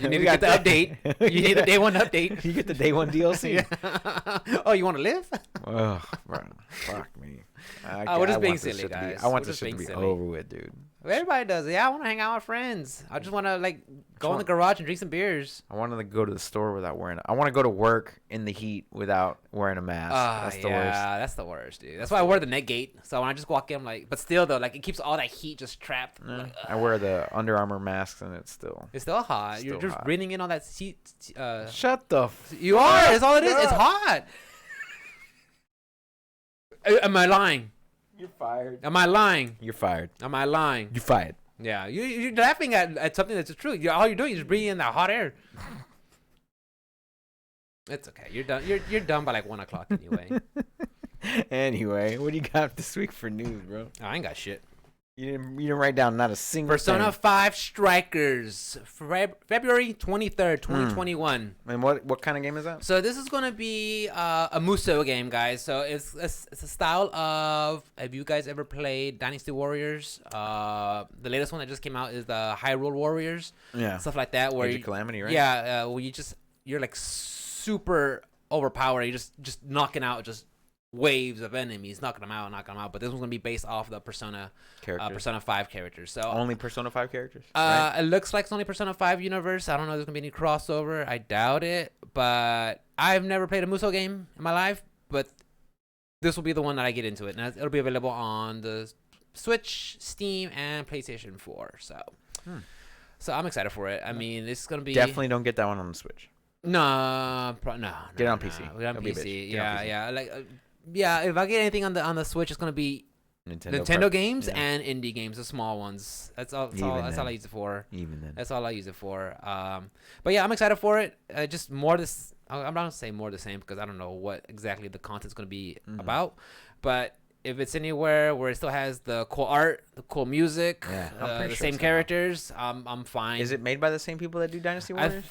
need to get the update. You need the day one update. You get the day one DLC. Yeah. Oh, you want to live? Oh, bro, fuck me. We're just being silly, guys. I want this shit to be over with, dude. Everybody does it. Yeah, I want to hang out with friends. I just want to go in the garage and drink some beers. I want to go to the store without wearing it. I want to go to work in the heat without wearing a mask. That's the worst. Yeah, that's the worst, dude. That's why I wear the net gate. So when I just walk in, but still though, it keeps all that heat just trapped. I wear the Under Armour masks and it's still hot. You're just breathing in all that heat. Shut the. You are. That's all it is. It's hot. Am I lying? You're fired. Am I lying? You're fired. Am I lying? You're fired. Yeah, you're laughing at something that's true. All you're doing is breathing in that hot air. It's okay. You're done. You're done by 1 o'clock anyway. Anyway, what do you got this week for news, bro? I ain't got shit. You didn't write down not a single Persona 5 Strikers, February 23rd, 2021. And what kind of game is that? So this is going to be a Musou game, guys. So it's a style of, have you guys ever played Dynasty Warriors? The latest one that just came out is the Hyrule Warriors. Yeah. Stuff like that. Where Age of Calamity, right? Yeah, where you're super overpowered. You're just knocking out just waves of enemies knocking them out. But this one's gonna be based off the Persona 5 characters. So only Persona 5 characters. Right? It looks like it's only Persona 5 universe. I don't know if there's gonna be any crossover. I doubt it. But I've never played a Musou game in my life. But this will be the one that I get into it, and it'll be available on the Switch, Steam, and PlayStation 4. So I'm excited for it. I mean, this is gonna be definitely don't get that one on the Switch. No. Get it on PC. Get on PC. Yeah. Yeah. If I get anything on the Switch, it's gonna be Nintendo games and indie games, the small ones. That's all I use it for. Even then. That's all I use it for. But yeah, I'm excited for it. Just more this. I'm not gonna say more of the same because I don't know what exactly the content's gonna be about. But if it's anywhere where it still has the cool art, the cool music, the same characters, I'm fine. Is it made by the same people that do Dynasty Warriors?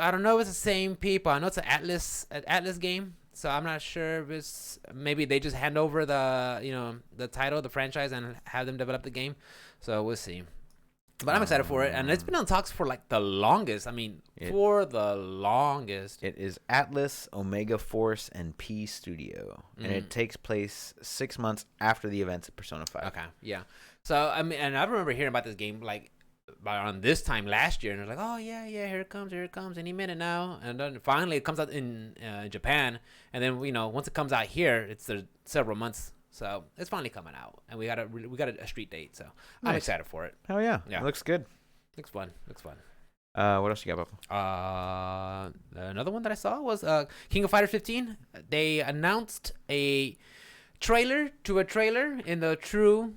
I don't know if it's the same people. I know it's an Atlas game, so I'm not sure if it's maybe they just hand over the title, the franchise, and have them develop the game. So we'll see. But I'm excited for it, and it's been on talks for like the longest. I mean, for the longest. It is Atlas, Omega Force, and P Studio, and it takes place 6 months after the events of Persona 5. Okay, yeah. So I mean, and I remember hearing about this game like around this time last year, and I was like, oh yeah, here it comes any minute now. And then finally it comes out in Japan, and then once it comes out here, it's several months. So it's finally coming out, and we got a street date. So I'm excited for it. Hell yeah, it looks good. Looks fun. What else you got, Papa? Another one that I saw was King of Fighters 15. They announced a trailer to a trailer in the true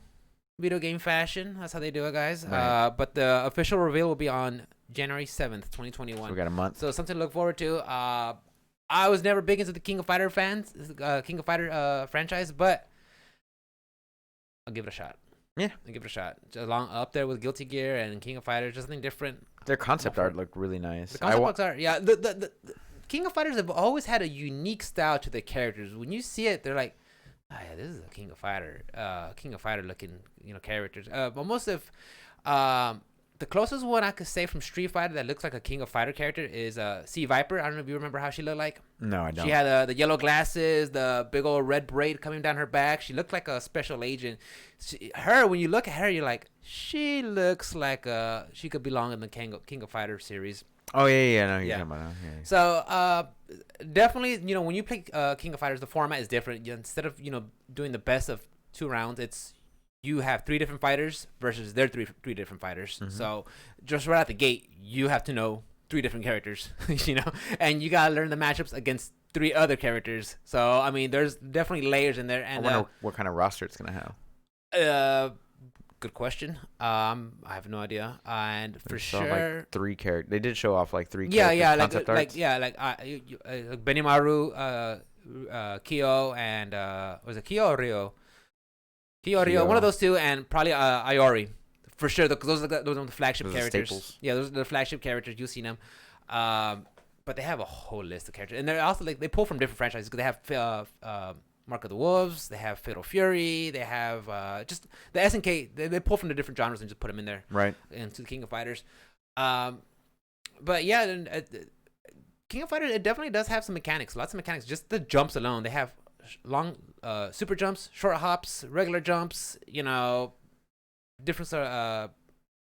video game fashion. That's how they do it, guys. Right. But the official reveal will be on January 7th, 2021. So we got a month. So something to look forward to. I was never big into the King of Fighter franchise, but I'll give it a shot. Yeah, I'll give it a shot. Just up there with Guilty Gear and King of Fighters, just something different. Their concept art looked really nice. The concept art, yeah. The King of Fighters have always had a unique style to the characters. When you see it, they're like, oh yeah, this is a King of Fighter looking, characters. But most of, the closest one I could say from Street Fighter that looks like a King of Fighter character is C Viper. I don't know if you remember how she looked like. No, I don't. She had the yellow glasses, the big old red braid coming down her back. She looked like a special agent. When you look at her, you're like, she looks like she could belong in the King of Fighter series. Oh yeah. No, you're talking about that. So definitely, when you play King of Fighters, the format is different. Instead of doing the best of 2 rounds, you have 3 different fighters versus their three different fighters. Mm-hmm. So just right out the gate, you have to know 3 different characters, and you gotta learn the matchups against 3 other characters. So I mean, there's definitely layers in there. And I wonder what kind of roster it's gonna have. Good question. I have no idea. And for sure, like 3 characters. They did show off like 3. Concept arts. Benimaru, Kyo, and was it Kyo or Ryo? Kyo, one of those 2, and probably Iori, for sure. Those are the flagship characters. Staples. Yeah, those are the flagship characters. You've seen them, but they have a whole list of characters, and they're also they pull from different franchises because they have Mark of the Wolves, they have Fatal Fury, they have just the SNK. They pull from the different genres and just put them in there, right? Into the King of Fighters. But yeah, King of Fighters, it definitely does have some mechanics. Lots of mechanics. Just the jumps alone, they have long super jumps, short hops, regular jumps, different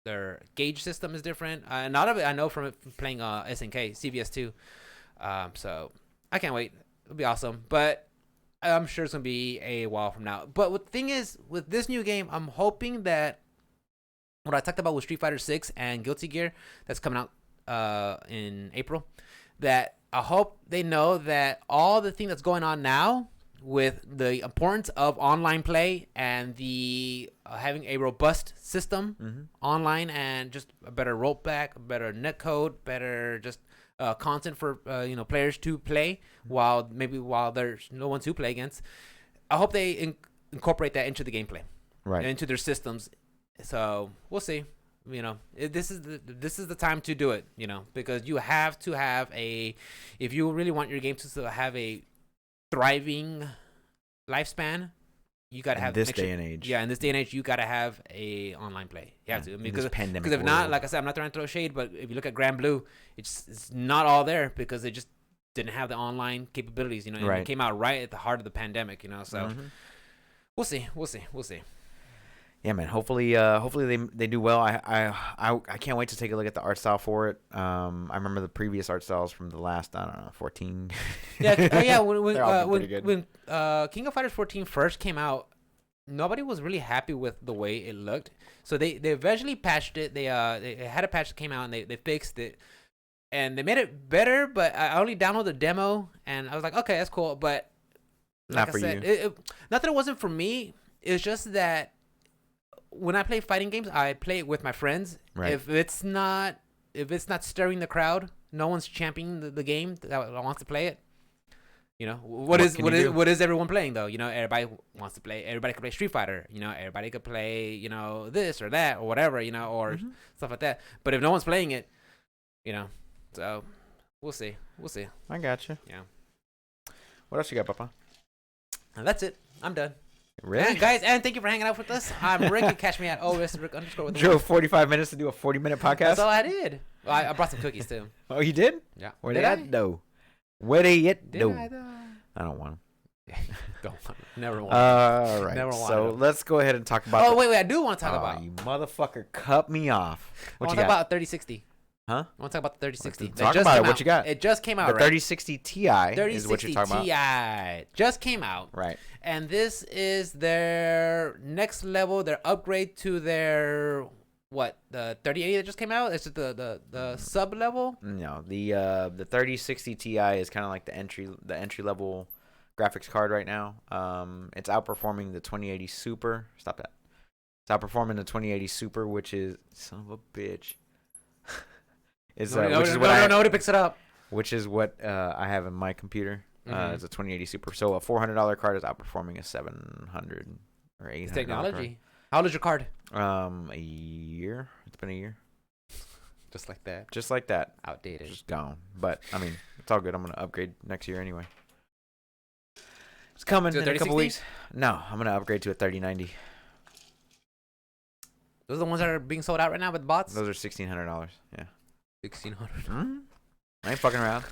their gauge system is different, and a lot of it I know from playing SNK CVS2. So I can't wait. It'll be awesome, but I'm sure it's gonna be a while from now. But the thing is, with this new game, I'm hoping that what I talked about with Street Fighter 6 and Guilty Gear that's coming out in April, that I hope they know that all the thing that's going on now with the importance of online play and the having a robust system online, and just a better rollback, better netcode, better just content for players to play while there's no one to play against. I hope they incorporate that into the gameplay, right, into their systems. So we'll see. This is the time to do it. Because you have to have if you really want your game to have a thriving lifespan, you gotta have this day and age. Yeah, in this day and age, you gotta have a online play. You have to, because if not, like I said, I'm not trying to throw shade, but if you look at Grand Blue, it's not all there because they just didn't have the online capabilities, and Right. it came out right at the heart of the pandemic, so we'll see. Yeah, man. Hopefully they do well. I can't wait to take a look at the art style for it. I remember the previous art styles from the last, I don't know, 14. Yeah. When King of Fighters 14 first came out, nobody was really happy with the way it looked. So they eventually patched it. They had a patch that came out and they fixed it. And they made it better, but I only downloaded the demo and I was like, okay, that's cool. But like Not for you. Not that it wasn't for me. It's just that when I play fighting games, I play it with my friends. Right. If it's not stirring the crowd, no one's championing the game that wants to play it. What is everyone playing though? Everybody wants to play. Everybody can play Street Fighter. Everybody could play. This or that or whatever. Or stuff like that. But if no one's playing it, so we'll see. I gotcha. Yeah. What else you got, Papa? And that's it. I'm done. Really? And guys, and thank you for hanging out with us. I'm Rick. You catch me at Rick_. Drove 45 minutes to do a 40-minute podcast. That's all I did. Well, I brought some cookies too. Oh, you did? Yeah. Where they at? No. Where they at? Did No. I I don't want them. don't want them. Never want All right. Never wanted So them. let's go ahead and talk about. Oh, wait. I do want to talk about. You motherfucker, cut me off. I What want you to talk got? about 3060. Huh? I want to talk about the 3060. Talk about it. What you got? It just came out, The right? 3060 Ti is what you're talking about. 3060 Ti just came out. Right. And this is their next level, their upgrade to their the 3080 that just came out? Is it the sub level? No, the 3060 Ti is kind of like the entry level graphics card right now. It's outperforming the 2080 Super. Stop that. It's outperforming the 2080 Super, which is son of a bitch. Nobody picks it up. Which is what I have in my computer. It's a 2080 Super. So a $400 card is outperforming a $700 or $800 It's technology. How old is your card? A year. It's been a year. Just like that. Just like that. Outdated. Just gone. But I mean, it's all good. I'm gonna upgrade next year anyway. It's coming in a couple weeks. No, I'm gonna upgrade to a 3090. Those are the ones that are being sold out right now with bots? Those are $1,600. Yeah. 1,600. I ain't fucking around.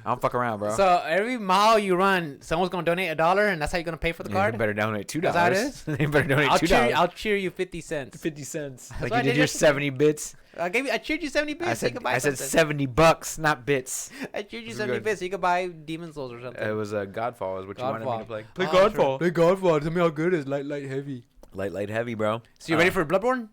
I don't fuck around, bro. So every mile you run, someone's gonna donate $1, and that's how you're gonna pay for the card. You better donate $2. That's how it is? You better donate $2. I'll cheer you 50 cents. 50 cents. That's Like what you I did did your yesterday. 70 bits. I cheered you 70 bits. So you could buy I said something. $70, not bits. I cheered you This is 70 good. bits. So you could buy Demon Souls or something. It was a Godfall is what you wanted me to play. Play Godfall. Play Godfall. Tell me how good it is. Light, heavy. Light, heavy, bro. So you ready for Bloodborne?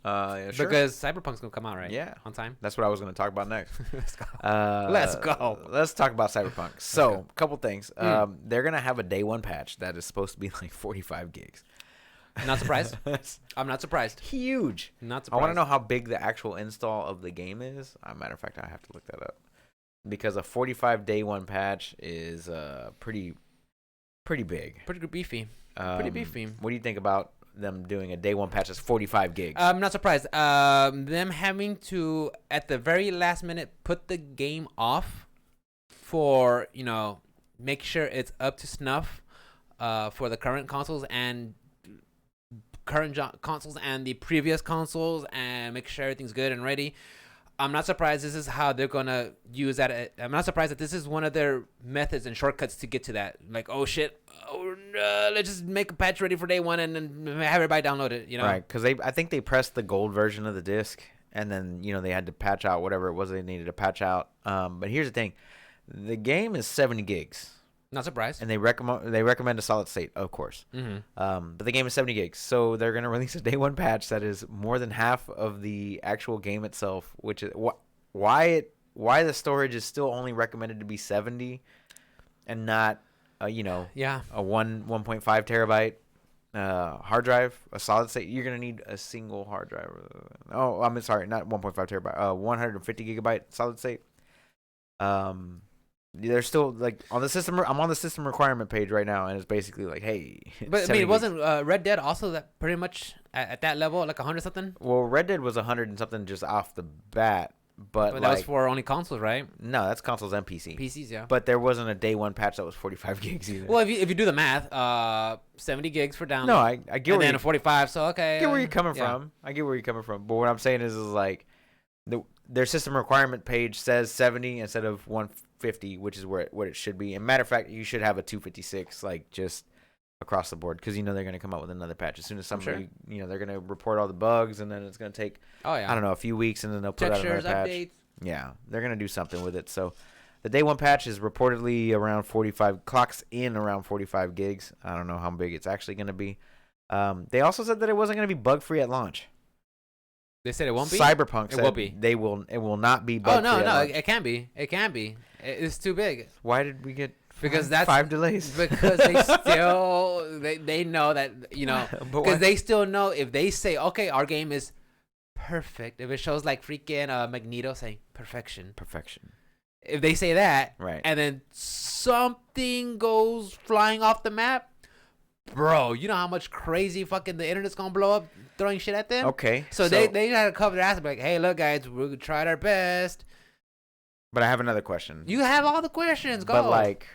Yeah, sure. Because Cyberpunk's gonna come out, right? Yeah. On time. That's what I was going to talk about next. Let's go. Let's go. Let's talk about Cyberpunk. So, Okay. a couple things. They're going to have a day one patch that is supposed to be like 45 gigs. Not surprised. I'm not surprised. Huge. Not I surprised. want to know how big the actual install of the game is. Matter of fact, I have to look that up. Because a 45 day one patch is pretty big. Pretty beefy. Pretty beefy. What do you think about them doing a day one patch that's 45 gigs? I'm not surprised. Them having to at the very last minute put the game off for make sure it's up to snuff for the current consoles and consoles and the previous consoles and make sure everything's good and ready. I'm not surprised this is how they're gonna use that. I'm not surprised that this is one of their methods and shortcuts to get to that. Like, oh shit, let's just make a patch ready for day one and then have everybody download it. Right? Because I think they pressed the gold version of the disc, and then they had to patch out whatever it was they needed to patch out. But here's the thing, the game is 70 gigs. Not surprised. And they recommend a solid state, of course. Mm-hmm. But the game is 70 gigs, so they're gonna release a day one patch that is more than half of the actual game itself, which is why the storage is still only recommended to be 70, and not a 1.5 terabyte hard drive, a solid state. You're gonna need a single hard drive. Oh, I'm sorry, not 1.5 terabyte, 150 gigabyte solid state. They're still like on the system. I'm on the system requirement page right now, and it's basically like, hey. But I mean, it wasn't Red Dead also that pretty much at that level, like 100 something? Well, Red Dead was 100 and something just off the bat, but that was for only consoles, right? No, that's consoles and PC. PCs, yeah. But there wasn't a day one patch that was 45 gigs either. Well, if you do the math, 70 gigs for download. No, I get and then 45. So okay. I get where you're coming from. I get where you're coming from. But what I'm saying is like their system requirement page says 70 instead of 150, which is what it should be. And matter of fact, you should have a 256 like just across the board, because they're going to come out with another patch as soon as somebody they're going to report all the bugs, and then it's going to take I don't know, a few weeks, and then they'll put out another patch. Updates. Yeah, they're going to do something with it. So the day one patch is reportedly around 45, clocks in around 45 gigs. I don't know how big it's actually going to be. They also said that it wasn't going to be bug free at launch. They said it won't be. Cyberpunk said it will be. It will not be bug free. Oh no, it can be. It can be. It's too big. Why did we get? Because that's 5 delays. Because they still they know that because they still know if they say okay, our game is perfect. If it shows like freaking Magneto saying perfection. If they say that, right, and then something goes flying off the map, bro, you know how much crazy fucking the internet's gonna blow up throwing shit at them. Okay, so they had to cover their ass and be like, hey, look guys, we tried our best. But I have another question. You have all the questions. Go. But like,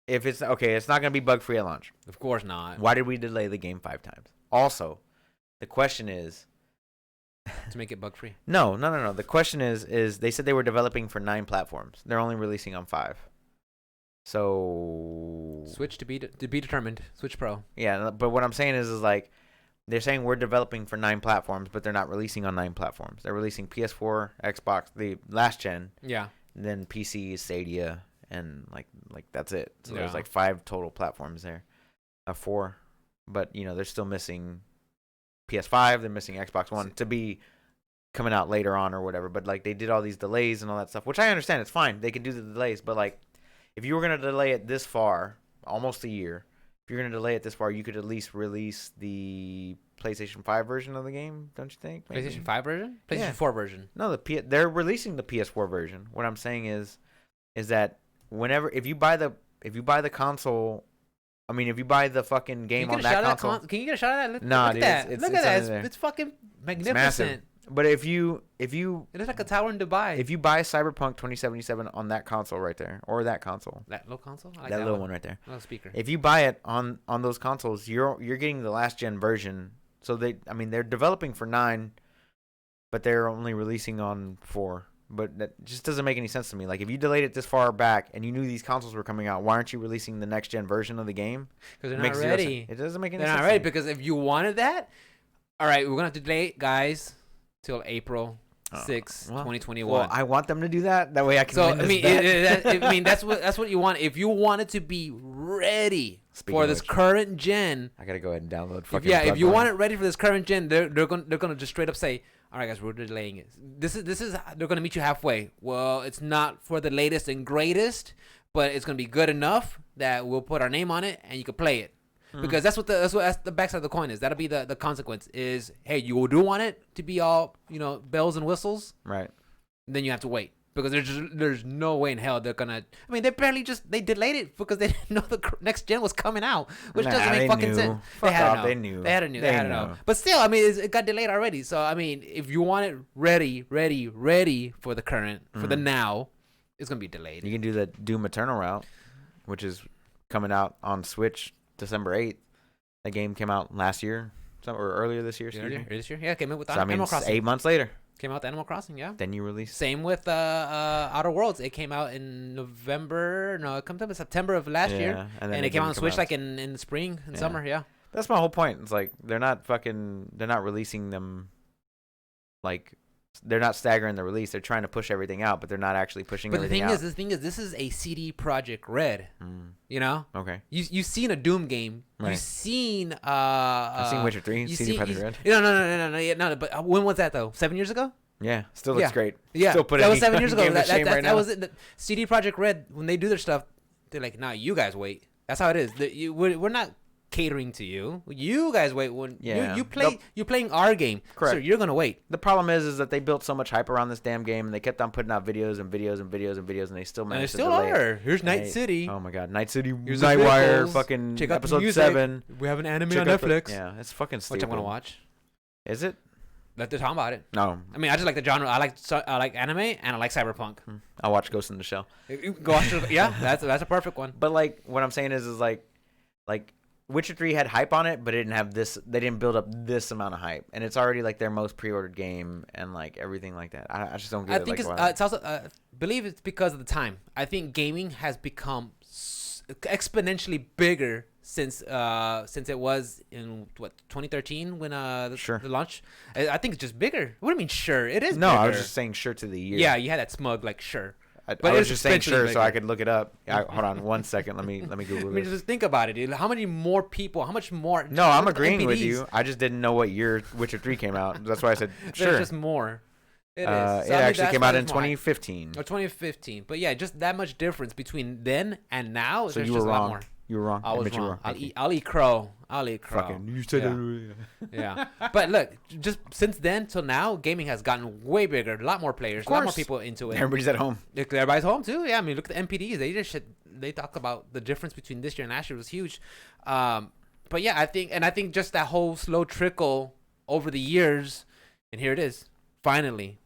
if it's okay, it's not gonna be bug free at launch. Of course not. Why did we delay the game 5 times? Also, the question is to make it bug free. No. The question is they said they were developing for 9 platforms. They're only releasing on 5. So Switch to be determined. Switch Pro. Yeah, but what I'm saying is like they're saying we're developing for 9 platforms, but they're not releasing on 9 platforms. They're releasing PS4, Xbox, the last gen. Yeah. Then PC, Stadia, and like that's it. So yeah. There's like 5 total platforms there. 4, but they're still missing PS5. They're missing Xbox One to be coming out later on or whatever. But like they did all these delays and all that stuff, which I understand. It's fine. They can do the delays, but like if you were gonna delay it this far, almost a year, if you're gonna delay it this far, you could at least release the PlayStation 5 version of the game, don't you think? Maybe? PlayStation 5 version? PlayStation 4 version? No, they're releasing the PS4 version. What I'm saying is that if you buy the console, I mean, if you buy the fucking game on that console, can you get a shot at that? No, look dude, at that. Look at that. It's fucking magnificent. It's but if you it looks like a tower in Dubai. If you buy Cyberpunk 2077 on that console right there, or that console, that little console, I like that little one right there, little speaker. If you buy it on those consoles, you're getting the last gen version. So they're developing for 9, but they're only releasing on 4. But that just doesn't make any sense to me. Like, if you delayed it this far back and you knew these consoles were coming out, why aren't you releasing the next gen version of the game? Because they're not ready. It doesn't make any sense. They're not ready because if you wanted that, all right, we're gonna have to delay it, guys, till April 6, 2021. Well, I want them to do that. That way I can. So I mean, that's what you want. If you want it to be ready for this current gen, I gotta go ahead and download. Fucking if you want it ready for this current gen, they're gonna just straight up say, all right, guys, we're delaying it. This is they're gonna meet you halfway. Well, it's not for the latest and greatest, but it's gonna be good enough that we'll put our name on it and you can play it. Because that's the backside of the coin is. That'll be the consequence is, hey, you do want it to be all bells and whistles, right? Then you have to wait because there's no way in hell they're gonna. I mean, they delayed it because they didn't know the next gen was coming out, which doesn't make fucking sense. They had to know. They had to know. But still, I mean, it got delayed already. So I mean, if you want it ready for the current, for the now, it's gonna be delayed. You can do the Doom Eternal route, which is coming out on Switch December 8th. That game came out last year, or earlier this year. Earlier this year, yeah, came out with Animal Crossing. 8 months later. Came out with Animal Crossing, yeah. Then you release. Same with Outer Worlds. It came out in November. No, it comes out in September of last year, and it came out on Switch like in the spring and summer. Yeah. That's my whole point. It's like they're not releasing them like. They're not staggering the release. They're trying to push everything out, but they're not actually pushing everything out. But the thing is, this is a CD Projekt Red. Okay. You've seen a Doom game. Right. You've seen. I've seen Witcher 3. CD Projekt Red. No. But when was that though? 7 years ago. Yeah. Still looks great. Yeah. Still that was 7 years ago. That was it. CD Projekt Red. When they do their stuff, they're like, "Nah, you guys wait." That's how it is. We're not catering to you. You guys wait when you're playing our game. Correct. So you're gonna wait. The problem is that they built so much hype around this damn game, and they kept on putting out videos, and they still managed to delay it. Here's Night City. Oh my god, Night City, Nightwire, fucking check out episode 7. We have an anime on Netflix. Yeah, it's fucking stupid. Which I'm gonna watch. Is it? They're talking about it. No. I mean, I just like the genre. I like anime and I like Cyberpunk. I watch Ghost in the Shell. Go watch it. Yeah, that's a perfect one. But like, what I'm saying is like. Witcher 3 had hype on it, but it didn't have this. They didn't build up this amount of hype, and it's already like their most pre-ordered game and like everything like that. I just don't get it. I think it's also believe it's because of the time. I think gaming has become exponentially bigger since it was in 2013 when the launch. I think it's just bigger. What do you mean? Sure, it is. No, bigger. I was just saying sure to the year. Yeah, you had that smug like sure. I was just saying sure so I could look it up. Hold on 1 second. Let me Google this. Just think about it, dude. How many more people? How much more? No, I'm agreeing with you. I just didn't know what year Witcher 3 came out. That's why I said sure. There's just more. It is. So, it actually came out in 2015. Or 2015. But yeah, just that much difference between then and now. So you were wrong. You were wrong. I was wrong. I'll eat crow. Fucking, you said that. Yeah. But look, just since then till now, gaming has gotten way bigger. A lot more players. A lot more people into it. Everybody's at home. Everybody's home too. Yeah. I mean, look at the MPDs. They talk about the difference between this year and last year was huge. But yeah, I think just that whole slow trickle over the years, and here it is, finally.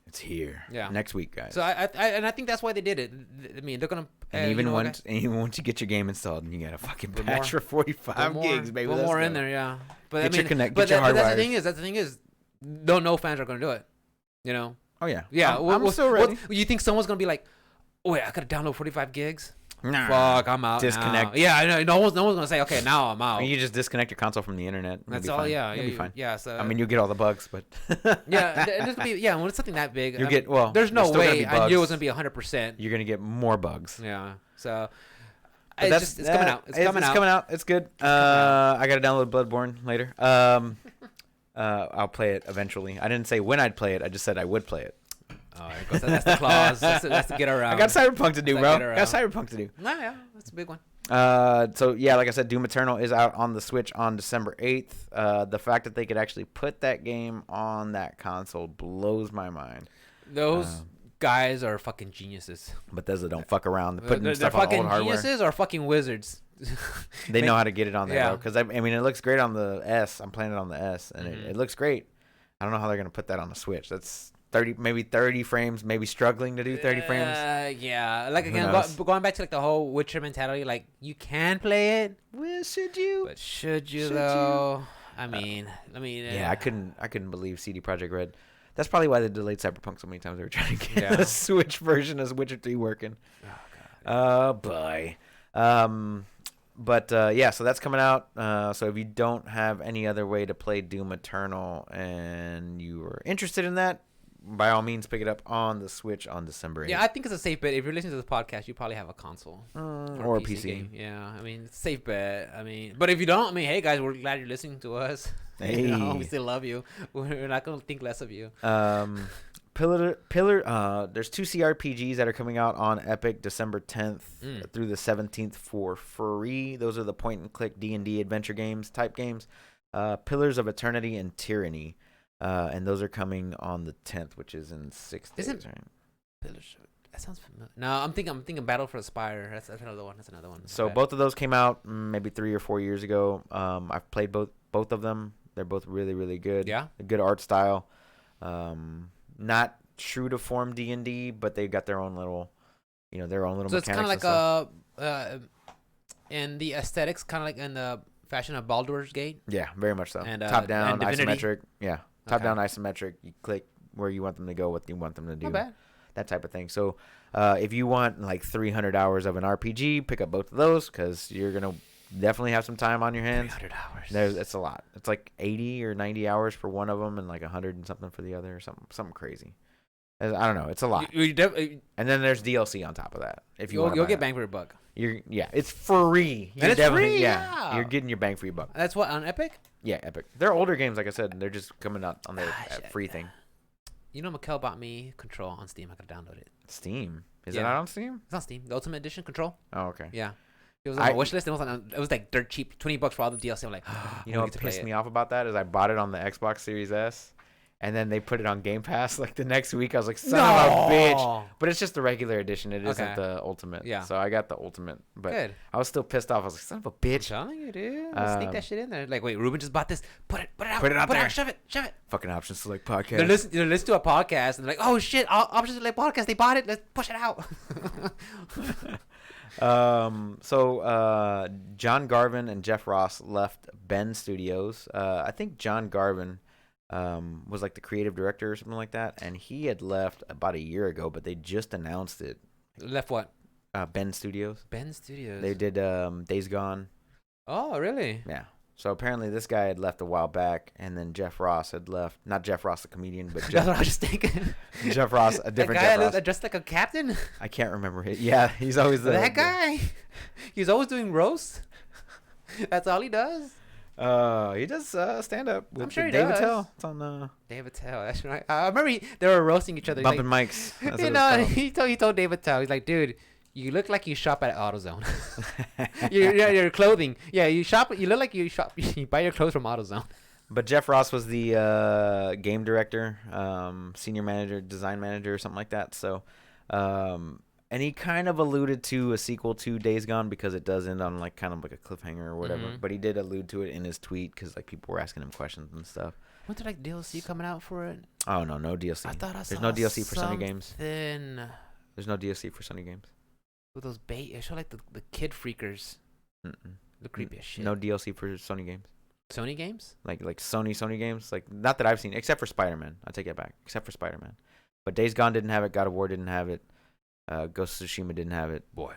It's here. Yeah. Next week, guys. So I think that's why they did it. I mean, they're gonna. And even once you get your game installed, and you got a fucking patch for 45 gigs, baby. One more in there, yeah. But get your hardwire. That's the thing is, no fans are gonna do it. Oh yeah. Yeah. I'm still ready. You think someone's gonna be like, oh wait, I gotta download 45 gigs? Nah. Fuck, I'm out. Disconnect. Now. Yeah, I know. No one's gonna say, okay, now I'm out. You just disconnect your console from the internet. That's all. Yeah, you'll be fine. Yeah. So I mean, you'll get all the bugs, but yeah, there's gonna be when it's something that big, there's no way I knew it was gonna be 100%. You're gonna get more bugs. Yeah. So it's coming out. It's coming out. It's good. I gotta download Bloodborne later. I'll play it eventually. I didn't say when I'd play it. I just said I would play it. Oh, that's the clause. That's to get around. I got Cyberpunk to do, bro. Got Cyberpunk to do. No, yeah, that's a big one. So yeah, like I said, Doom Eternal is out on the Switch on December 8th. The fact that they could actually put that game on that console blows my mind. Those guys are fucking geniuses. Bethesda don't fuck around. They're putting stuff fucking on old hardware. Geniuses or fucking wizards. They know how to get it on there, because I mean, it looks great on the S. I'm playing it on the S, and it looks great. I don't know how they're gonna put that on the Switch. That's 30 frames, maybe struggling to do 30 frames. Yeah, like again, going back to like the whole Witcher mentality, like you can play it. Well, should you? But should you though? I mean, yeah, I couldn't believe CD Projekt Red. That's probably why they delayed Cyberpunk so many times. They were trying to get the Switch version of Witcher 3 working. Oh boy. But yeah, so that's coming out. So if you don't have any other way to play Doom Eternal and you are interested in that, by all means, pick it up on the Switch on December 8th. Yeah, I think it's a safe bet. If you're listening to this podcast, you probably have a console or a PC game. Yeah, I mean, it's a safe bet. I mean, but if you don't, I mean, hey guys, we're glad you're listening to us. Hey, we still love you. We're not gonna think less of you. Pillar. There's 2 CRPGs that are coming out on Epic December 10th through the 17th for free. Those are the point-and-click D&D adventure type games. Pillars of Eternity and Tyranny. And those are coming on the 10th, which is in 6 days. Right? Pillars? That sounds familiar. No, I'm thinking Battle for the Spire. That's another one. So both of those came out maybe 3 or 4 years ago. I've played both of them. They're both really, really good. Yeah. A good art style. Not true to form D&D, but they've got their own little, mechanics. So it's kind of like in the aesthetics, kind of like in the fashion of Baldur's Gate. Yeah, very much so. And top down, and isometric. Yeah, top down, isometric. You click where you want them to go, what you want them to do. Not bad. That type of thing. So, if you want like 300 hours of an RPG, pick up both of those because you're gonna definitely have some time on your hands. 300 hours. It's a lot. It's like 80 or 90 hours for one of them, and like 100 and something for the other, or something crazy. I don't know. It's a lot. And then there's DLC on top of that. If you'll get bang for your buck. It's free. And it's free. Yeah, you're getting your bang for your buck. That's what on Epic. Yeah, Epic. They're older games, like I said. They're just coming out on their free thing. Mikkel bought me Control on Steam. I gotta download it. Steam? Is it not on Steam? It's on Steam. The Ultimate Edition Control. Oh, okay. Yeah. It was on my wish list. It was like dirt cheap, $20 for all the DLC. I'm like, you know what pissed me off about that is I bought it on the Xbox Series S, And then they put it on Game Pass like the next week. I was like, son of a bitch. But it's just the regular edition. It isn't the ultimate. Yeah. So I got the ultimate. But good. I was still pissed off. I was like, son of a bitch. I'm telling you, dude. Sneak that shit in there. Like, wait, Ruben just bought this. Put it out. Put it out there. Shove it. Fucking Options Select podcast. They're listening to a podcast and they're like, oh shit, Options Select podcast. They bought it. Let's push it out. So John Garvin and Jeff Ross left Bend Studios. I think John Garvin was like the creative director or something like that, and he had left about a year ago, but they just announced it. Left what? Bend Studios. Bend Studios. They did Days Gone. Oh, really? Yeah. So apparently this guy had left a while back, and then Jeff Ross had left. Not Jeff Ross, the comedian, but Jeff. That's what I was just thinking. Jeff Ross, a different Jeff Ross. That guy dressed like a captain? I can't remember it. Yeah, he's always that guy. He's always doing roast. That's all he does. He does stand up. I'm sure he David does. Tell. It's on David Tell. That's right. I remember they were roasting each other. Bumping mics. He told David Tell. He's like, dude, you look like you shop at AutoZone. your clothing. Yeah, you shop. You look like you shop. You buy your clothes from AutoZone. But Jeff Ross was the game director, senior manager, design manager, or something like that. So, and he kind of alluded to a sequel to Days Gone because it does end on like kind of like a cliffhanger or whatever. Mm-hmm. But he did allude to it in his tweet because like people were asking him questions and stuff. Wasn't there like DLC coming out for it? Oh no DLC. I thought I saw There's no DLC for Sony games. There's no DLC for Sony games. With those bait, I show like the kid freakers. The creepy as shit. No DLC for Sony games. Sony games? Like Sony games? Like not that I've seen, except for Spider-Man. I take it back. Except for Spider-Man. But Days Gone didn't have it. God of War didn't have it. Ghost of Tsushima didn't have it. Boy.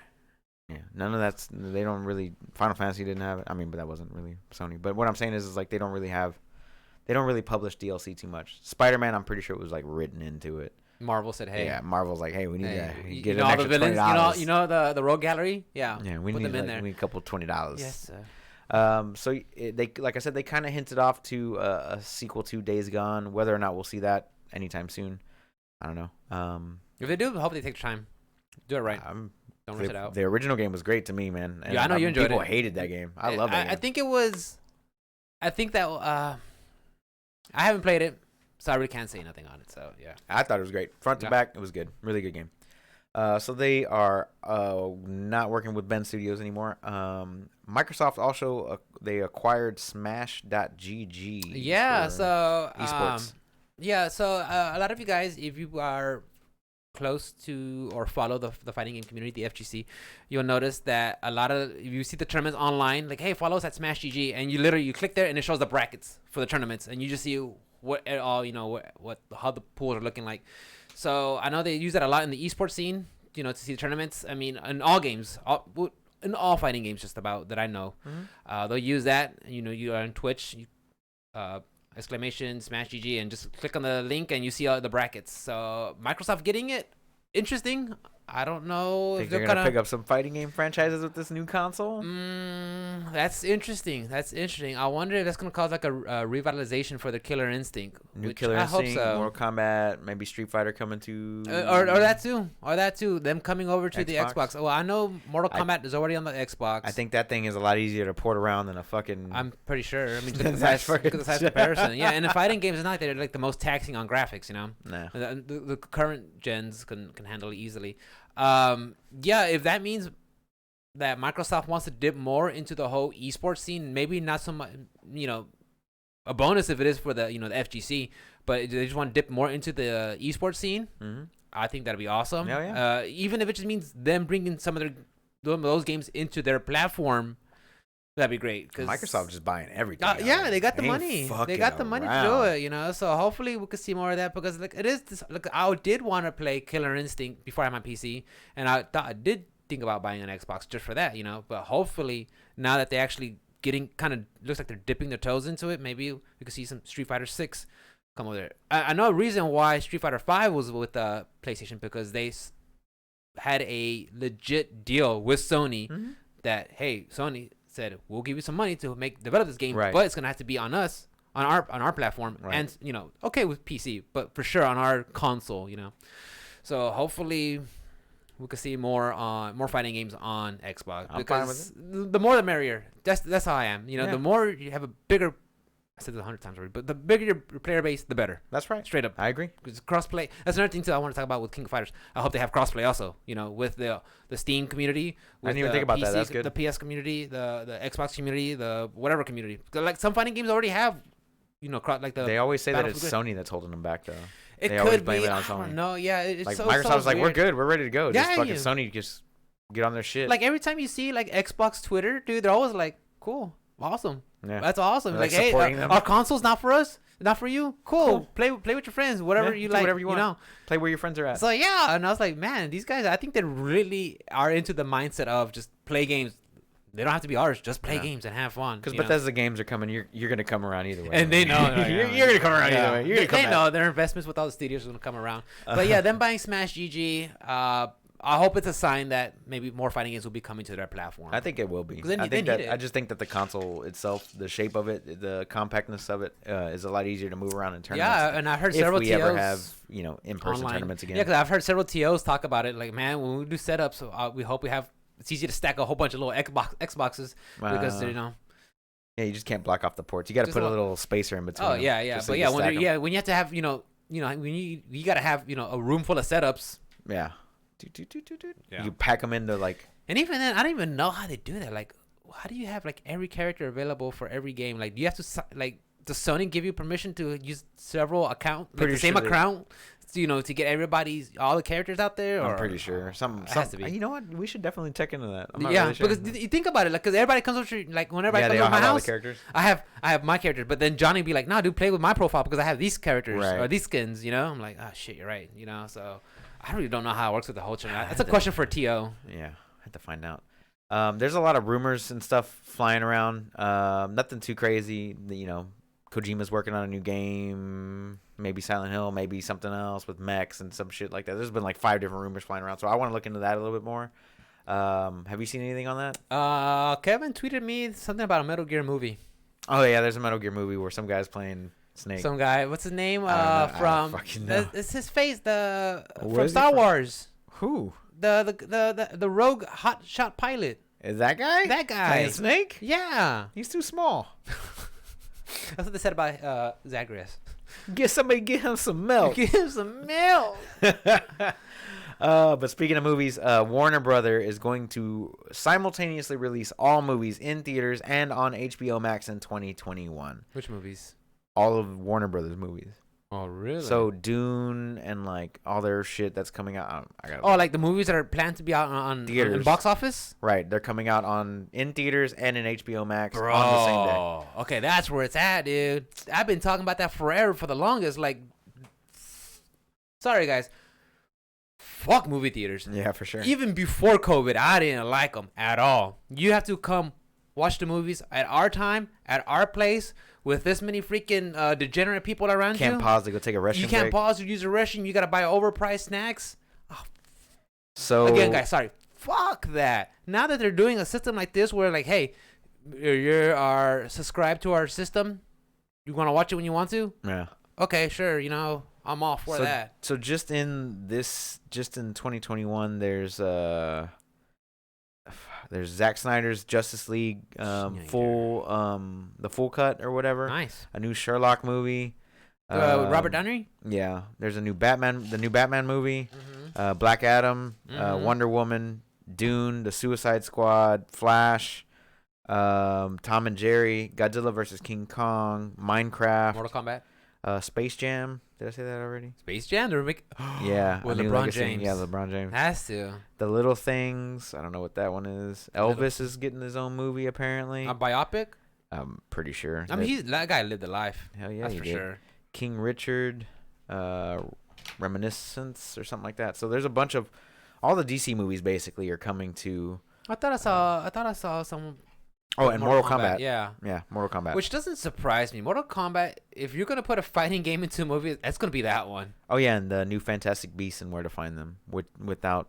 Yeah. None of that's. They don't really. Final Fantasy didn't have it. I mean, but that wasn't really Sony. But what I'm saying is like they don't really publish DLC too much. Spider-Man, I'm pretty sure it was like written into it. Marvel said, "Hey." Yeah, Marvel's like, "Hey, we need to get an extra $20. You know the Rogue Gallery? Yeah. Yeah, we need them in there. We need a couple $20. Yes, sir. So they, like I said, they kind of hinted off to a sequel to Days Gone. Whether or not we'll see that anytime soon, I don't know. If they do, I hope they take time. Do it right. Don't rush it out. The original game was great to me, man. And yeah, I know you enjoyed it. People hated that game. I love that game. I think that I haven't played it, so I really can't say nothing on it. So yeah, I thought it was great, front to back. It was good, really good game. So they are not working with Bend Studios anymore. Microsoft also they acquired Smash.gg. Yeah, so esports. Yeah, so a lot of you guys, if you are close to or follow the fighting game community, the FGC, you'll notice that a lot of, if you see the tournaments online, like, hey, follow us at Smash.gg, and you click there and it shows the brackets for the tournaments, and you just see what how the pools are looking like. So I know they use that a lot in the esports scene, to see the tournaments. I mean, in all games, in all fighting games, just about that I know, they'll use that. You are on Twitch, exclamation Smash GG, and just click on the link and you see all the brackets. So Microsoft getting it, interesting. I don't know if they're gonna pick up some fighting game franchises with this new console. That's interesting. I wonder if that's gonna cause like a revitalization for the Killer Instinct. Killer Instinct, so. Mortal Kombat, maybe Street Fighter coming to, or that too. Them coming over to the Xbox. Well, I know Mortal Kombat is already on the Xbox. I think that thing is a lot easier to port around than a fucking. I'm pretty sure. I mean, look at the size comparison. Yeah, and the fighting games is not like they're like the most taxing on graphics. No. The current gens can handle it easily. Yeah, if that means that Microsoft wants to dip more into the whole esports scene, maybe not so much, a bonus if it is for the the FGC, but they just want to dip more into the esports scene. I think that'd be awesome. Yeah. Even if it just means them bringing some of those games into their platform, that'd be great. Cause Microsoft just buying everything. Yeah, they got the money. They got the money to do it, So hopefully we could see more of that, because like it is this, like I did want to play Killer Instinct before I had my PC, and I did think about buying an Xbox just for that, But hopefully now that they actually looks like they're dipping their toes into it, maybe we could see some Street Fighter 6 come over there. I know a reason why Street Fighter 5 was with PlayStation, because they had a legit deal with Sony that, hey, Sony said, we'll give you some money to develop this game, but it's gonna have to be on us, on our platform, and okay with PC, but for sure on our console, So hopefully we could see more fighting games on Xbox, because the more the merrier. That's how I am. The more you have a bigger I said this 100 times already, but the bigger your player base, the better. That's right. Straight up. I agree. Because crossplay. That's another thing too I want to talk about with King of Fighters. I hope they have crossplay also. With the Steam community. I didn't even think about that. That's good. The PS community, the Xbox community, the whatever community. Like some fighting games already have, like the. They always say that it's Sony that's holding them back though. It could be. I don't know. Yeah, it's like so Microsoft's like, weird. we're good, we're ready to go. Yeah, just fucking Sony just get on their shit. Like every time you see like Xbox Twitter, dude, they're always like, cool, awesome. Yeah. That's awesome. Like hey, our console's not for us, not for you. Cool. Play with your friends, whatever you like. Whatever you want. Play where your friends are at. So yeah, and I was like, man, these guys, I think they really are into the mindset of just play games. They don't have to be ours. Just play games and have fun. Because Bethesda games are coming. You're gonna come around either way. And they know you're gonna come around either way. They know their investments with all the studios are gonna come around. But yeah, them buying Smash GG. I hope it's a sign that maybe more fighting games will be coming to their platform. I think it will be. I just think that the console itself, the shape of it, the compactness of it, is a lot easier to move around in tournaments. Yeah, and I heard several TOs. If we ever have in-person tournaments again. Yeah, because I've heard several TOs talk about it. Like, man, when we do setups, we hope we have. It's easy to stack a whole bunch of little Xboxes because Yeah, you just can't block off the ports. You got to put a little spacer in between. Oh yeah. So when you have to have when you got to have a room full of setups. Yeah. You pack them into like. And even then, I don't even know how they do that. Like, how do you have like every character available for every game? Like, do you have to does Sony give you permission to use several accounts, like the same account, to get all the characters out there? I'm pretty sure. Some has to be. You know what? We should definitely check into that. I'm not really sure. Because you think about it, like, because everybody comes over to whenever I come to my house, I have my characters, but then Johnny be like, "No, dude, play with my profile because I have these characters or these skins." I'm like, "Oh shit, you're right." So I really don't know how it works with the whole tournament. That's a question for a TO. Yeah, I had to find out. There's a lot of rumors and stuff flying around. Nothing too crazy. Kojima's working on a new game, maybe Silent Hill, maybe something else with mechs and some shit like that. There's been like 5 different rumors flying around, so I want to look into that a little bit more. Have you seen anything on that? Kevin tweeted me something about a Metal Gear movie. Oh yeah, there's a Metal Gear movie where some guy's playing Snake. Some guy, what's his name? It's his face. From Star Wars. Who? The rogue hotshot pilot. Is that guy? That guy playing Snake? Yeah, he's too small. That's what they said about Zagreus. Get him some milk. Give him some milk. But speaking of movies, Warner Brother is going to simultaneously release all movies in theaters and on HBO Max in 2021. Which movies? All of Warner Brothers movies. Oh, really? So Dune and like all their shit that's coming out. Like the movies that are planned to be out on theaters in box office. Right, they're coming out in theaters and in HBO Max on the same day. Okay, that's where it's at, dude. I've been talking about that forever, for the longest. Like, sorry guys, fuck movie theaters. Yeah, for sure. Even before COVID, I didn't like them at all. You have to come watch the movies at our time, at our place, with this many freaking degenerate people around you. You can't pause to go take a restroom break. You can't pause to use a restroom. You got to buy overpriced snacks. Oh. So again, guys, sorry. Fuck that. Now that they're doing a system like this where, like, hey, you are subscribed to our system. You want to watch it when you want to? Yeah. Okay, sure. I'm all for that. So just in 2021, there's Zack Snyder's Justice League the full cut or whatever. Nice. A new Sherlock movie. Robert Downey? Yeah. There's the new Batman movie. Mm-hmm. Black Adam, Wonder Woman, Dune, The Suicide Squad, Flash, Tom and Jerry, Godzilla vs. King Kong, Minecraft, Mortal Kombat, Space Jam. Did I say that already? Space Jam? They're making... Yeah. With LeBron James. Yeah, LeBron James. Has to. The Little Things. I don't know what that one is. Elvis is getting his own movie, apparently. A biopic? I'm pretty sure. I mean, that guy lived a life. Hell yeah, that's for sure. King Richard, Reminiscence, or something like that. So there's a bunch of... All the DC movies, basically, are coming to... I thought I saw some... Oh, and Mortal Kombat. Yeah, Mortal Kombat. Which doesn't surprise me. Mortal Kombat, if you're going to put a fighting game into a movie, that's going to be that one. Oh, yeah, and the new Fantastic Beasts and Where to Find Them without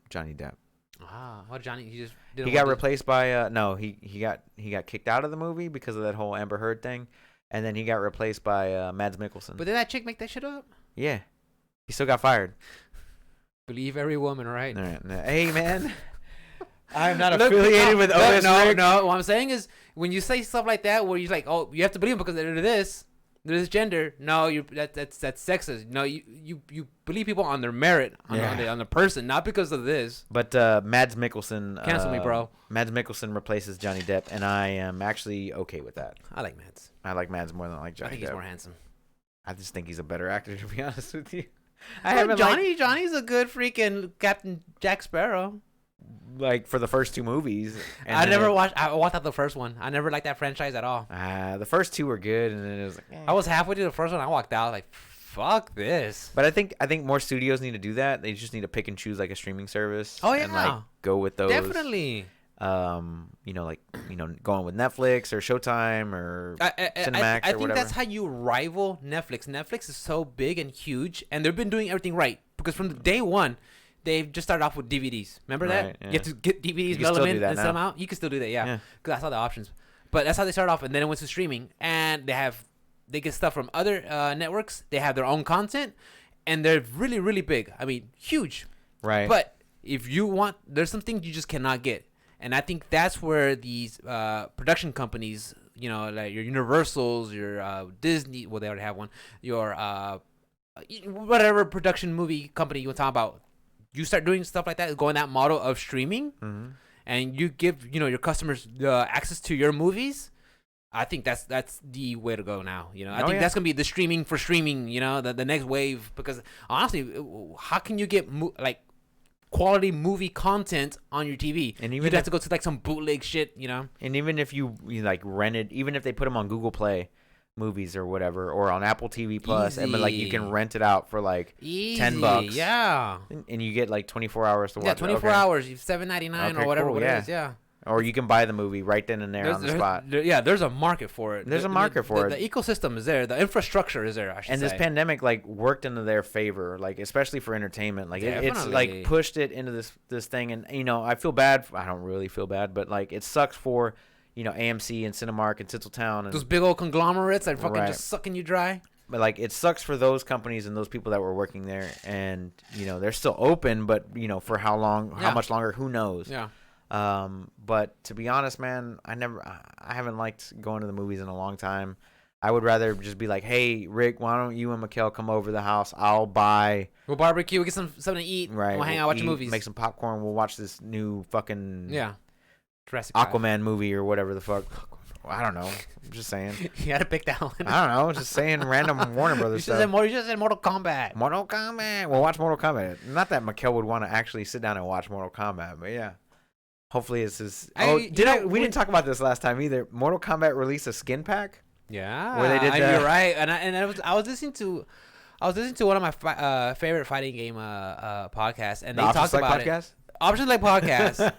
Johnny Depp. What Johnny? He just didn't. He got replaced by no. He got kicked out of the movie because of that whole Amber Heard thing, and then he got replaced by Mads Mikkelsen. But did that chick make that shit up? Yeah, he still got fired. Believe every woman, right? All right. Hey, man. I'm not affiliated with OS Rick. No. What I'm saying is, when you say stuff like that, where you're like, oh, you have to believe him because they're this gender. No, that's sexist. No, you believe people on their merit, on the person, not because of this. But Mads Mikkelsen, cancel me, bro. Mads Mikkelsen replaces Johnny Depp, and I am actually okay with that. I like Mads. I like Mads more than I like Johnny Depp. I think he's more handsome. I just think he's a better actor, to be honest with you. Johnny's a good freaking Captain Jack Sparrow. Like for the first two movies. I watched out the first one. I never liked that franchise at all. The first two were good, and then it was like, I was halfway through the first one. I walked out like, fuck this. But I think more studios need to do that. They just need to pick and choose like a streaming service. Oh yeah, and like go with those. Definitely. Going with Netflix or Showtime or Cinemax or whatever. I think that's how you rival Netflix. Netflix is so big and huge, and they've been doing everything right because from the day one. They've just started off with DVDs. Remember that? Yeah. You have to get DVDs, mail them in, and send them out. You can still do that, yeah. Because I saw the options. But that's how they started off, and then it went to streaming. And they get stuff from other networks. They have their own content, and they're really, really big. I mean, huge. Right. But if you want, there's some things you just cannot get. And I think that's where these production companies, like your Universals, your Disney, well, they already have one, your whatever production movie company you want to talk about, you start doing stuff like that, going that model of streaming, and you give your customers access to your movies. I think that's the way to go now. I think that's gonna be the streaming for streaming. The next wave, because honestly, how can you get quality movie content on your TV? And even you'd have to go to like some bootleg shit. And even if you like rented, even if they put them on Google Play movies or whatever, or on Apple TV Plus, and like you can rent it out for like $10, yeah, and you get like 24 hours to watch. Yeah, 24 hours, $7.99 or whatever, it is, yeah. Or you can buy the movie right then and there on the spot. There's a market for it. There's a market for it. The ecosystem is there. The infrastructure is there, I should say. And this pandemic like worked into their favor, like especially for entertainment. Like it's like pushed it into this thing, and I feel bad. I don't really feel bad, but like it sucks for AMC and Cinemark and Tinseltown and those big old conglomerates that fucking just sucking you dry. But like it sucks for those companies and those people that were working there, and they're still open, but for how long, how much longer, who knows? Yeah. But to be honest, man, I haven't liked going to the movies in a long time. I would rather just be like, hey, Rick, why don't you and Mikhail come over to the house? We'll barbecue, we'll get something to eat. Right. We'll hang out, watch movies. Make some popcorn. We'll watch this new fucking Jurassic Aquaman movie or whatever the fuck. I don't know. I'm just saying. You had to pick that one. I don't know. Just saying random Warner Brothers stuff. You just said Mortal Kombat. Mortal Kombat. We'll watch Mortal Kombat. Not that Mikhail would want to actually sit down and watch Mortal Kombat, but yeah. Hopefully it's his. We didn't talk about this last time either. Mortal Kombat released a skin pack. Yeah. Where they did that. You're right. I was listening to one of my favorite fighting game podcasts, and they talked about it. Options Like Podcast.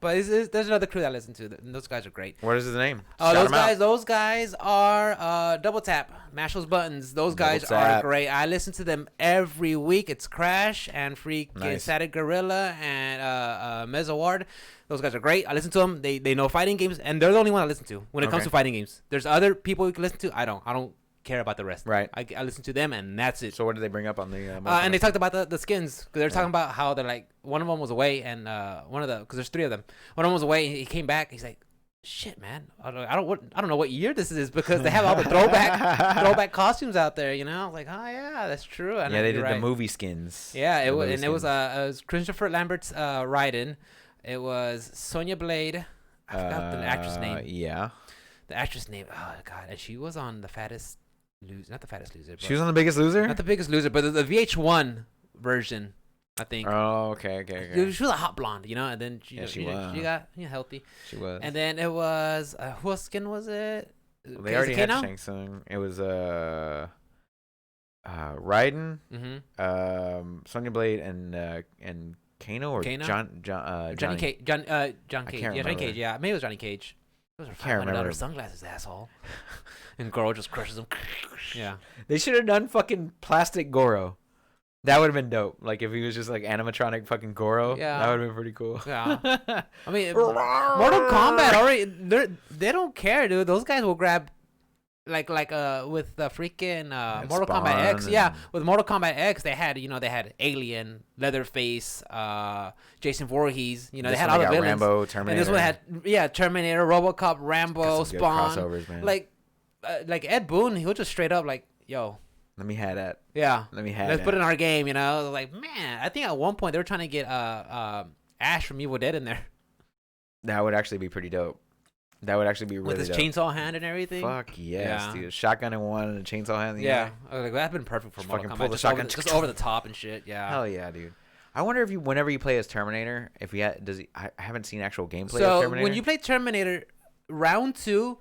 But there's another crew that I listen to. Those guys are great. What is his name? Those guys are Double Tap. Mash those buttons. Those guys are great. I listen to them every week. It's Crash and freaking Static Gorilla and Mezzaward. Those guys are great. I listen to them. They know fighting games, and they're the only one I listen to when it comes to fighting games. There's other people you can listen to. I don't care about the rest. Right. I listen to them, and that's it. So what did they bring up on the and they talked about the skins, because they're talking about how they're like, one of them was away, and because there's three of them, one of them was away, and he came back. He's like, shit, man, I don't know what year this is, because they have all the throwback costumes out there, like, oh yeah, that's true. And they did the movie skins. Yeah, it was Christopher Lambert's Raiden. It was Sonya Blade. I forgot the actress name. Yeah, the actress name. Oh god, and she was on The Fattest Loser, not The Fattest Loser. She was on The Biggest Loser. Not The Biggest Loser, but the VH1 version, I think. Oh, okay. She was a hot blonde, and then she was. She got healthy. She was. And then it was whose skin was it? Well, they already had Shang Tsung. It was Raiden, Sonya Blade, and Kano or John Johnny Cage. John Cage. Yeah, Johnny Cage. Yeah, maybe it was Johnny Cage. Those are $500 sunglasses, asshole. And Goro just crushes them. Yeah. They should have done fucking plastic Goro. That would have been dope. Like if he was just like animatronic fucking Goro. Yeah. That would have been pretty cool. Yeah. I mean, Mortal Kombat already. They don't care, dude. Those guys will grab with the freaking And Mortal Kombat Spawn X. Yeah, and- with Mortal Kombat X, they had Alien, Leatherface, Jason Voorhees. They This had one all the got villains. Rambo, Terminator. And this one had Terminator, RoboCop, Rambo, Got some good Spawn. crossovers, man. Like Ed Boon, he'll just straight up like, yo, Let me have that. yeah, Let me have let's that. put it in our game. Like, man, I think at one point they were trying to get Ash from Evil Dead in there That would actually be pretty dope. That would actually be really with his dope. chainsaw hand and everything. Fuck yes, Yeah. dude. Shotgun in one and a chainsaw hand in the Yeah, other. I was like, that'd been perfect for Just Mortal fucking Kombat. pull the Just shotgun. just over the top and shit. Yeah. Hell yeah, dude. I wonder if whenever you play as Terminator, if he does he? I haven't seen actual gameplay of So Terminator. when you play Terminator, round 2,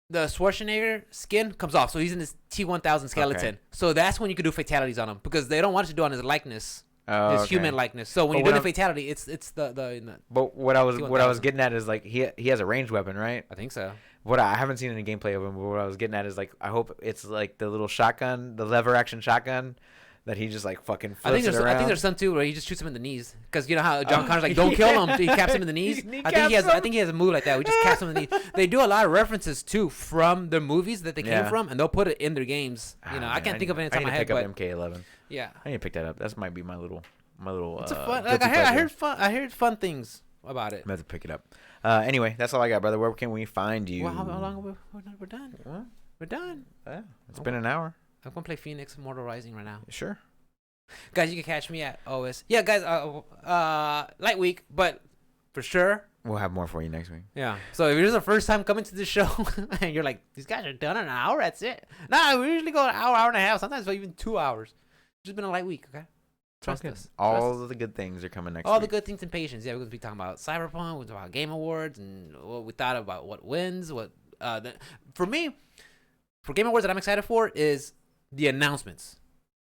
the Schwarzenegger skin comes off. So he's in his T-1000 skeleton. Okay. So that's when you can do fatalities on him because they don't want you to do on his likeness, his okay. human likeness. So when But you do when the I'm- fatality, it's the But what I was T-1000. getting at is like he has a ranged weapon, right? I think so. What I haven't seen any gameplay of him, but what I was getting at is like I hope it's like the little shotgun, the lever action shotgun that he just like fucking flips it around. I think there's some too where he just shoots him in the knees because you know how John Connor's like, don't kill him. He caps him in the knees. I think he has a move like that. We just caps him in the knees. They do a lot of references too from the movies that they came from, and they'll put it in their games. I can't think of it in the top of my head, but MK11. yeah, I need to pick that up. That might be my little. it's a fun. guilty I pleasure. heard fun things about it. I'm about to pick it up. Anyway, that's all I got, brother. Where can we find you? Well, how long we're done? What? We're done. Yeah, it's been an hour. I'm gonna play Phoenix Immortal Rising right now. Sure. Guys, you can catch me at OS. Yeah, guys, light week, but for sure. We'll have more for you next week. Yeah. So if it's the first time coming to the show and you're like, these guys are done in an hour, that's it. Nah, we usually go an hour, hour and a half, sometimes even 2 hours. It's just been a light week, okay? Trust us. All of the good things are coming next week. All the good things and patience. Yeah, we're going to be talking about Cyberpunk, we're talking about Game Awards, and what we thought about what wins. For me, for Game Awards that I'm excited for is the announcements.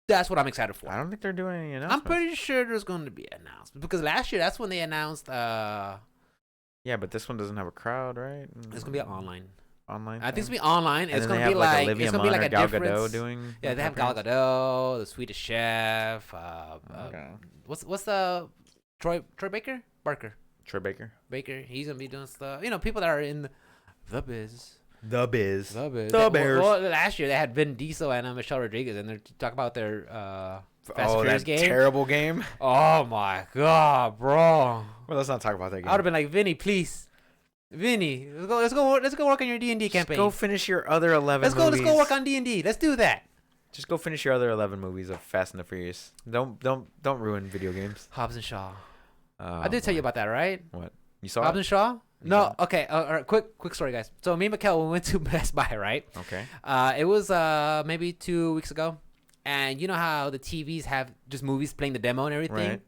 That's what I'm excited for. I don't think they're doing any announcements. I'm pretty sure there's going to be announcements because last year that's when they announced. Yeah, but this one doesn't have a crowd, right? It's gonna be online. Online. I think it's gonna be online. And It's then gonna they be have, like Olivia it's gonna be Munn like or a Gal difference. Gadot doing. Yeah, they have Gal appearance? Gadot, the Swedish Chef. Okay. What's the Troy Baker? Troy Baker. He's gonna be doing stuff. People that are in the biz. The Biz. The Bears. Well, last year they had Vin Diesel and Michelle Rodriguez, and they're talking about their Fast and Furious that game. terrible game. Oh my god, bro! Well, let's not talk about that game. I would have been like, Vinny, please, Vinny, let's go work on your D&D campaign. Go finish your other 11 Let's movies. go work on D&D. Let's do that. Just go finish your other 11 movies of Fast and the Furious. Don't ruin video games. Hobbs and Shaw. I did tell you about that, right? What? You saw Hobbs it? and Shaw? You No. saw it? Okay. All right, quick story, guys. So me and Mikkel, we went to Best Buy, right? Okay. It was maybe 2 weeks ago, and you know how the TVs have just movies playing the demo and everything. Right.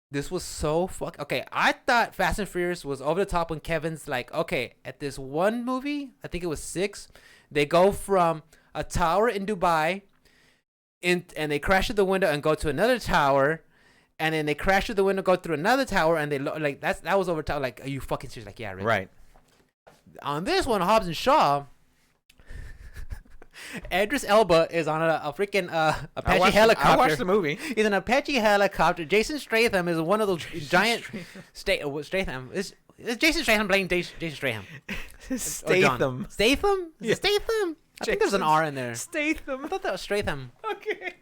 This was so okay. I thought Fast and Furious was over the top when Kevin's like, okay, at this one movie, I think it was 6, they go from a tower in Dubai, and they crash through the window and go to another tower, and then they crash through the window, go through another tower, and they like that was over top. Like, are you fucking serious? Like, yeah, really. Right. On this one, Hobbs and Shaw, Idris Elba is on a freaking Apache helicopter. I watched the movie. He's an Apache helicopter. Jason Statham is one of those giant Statham. Is Jason Statham playing Jason Statham? Statham. Statham? Is it Statham? I think there's an R in there. Statham. I thought that was Statham. Okay.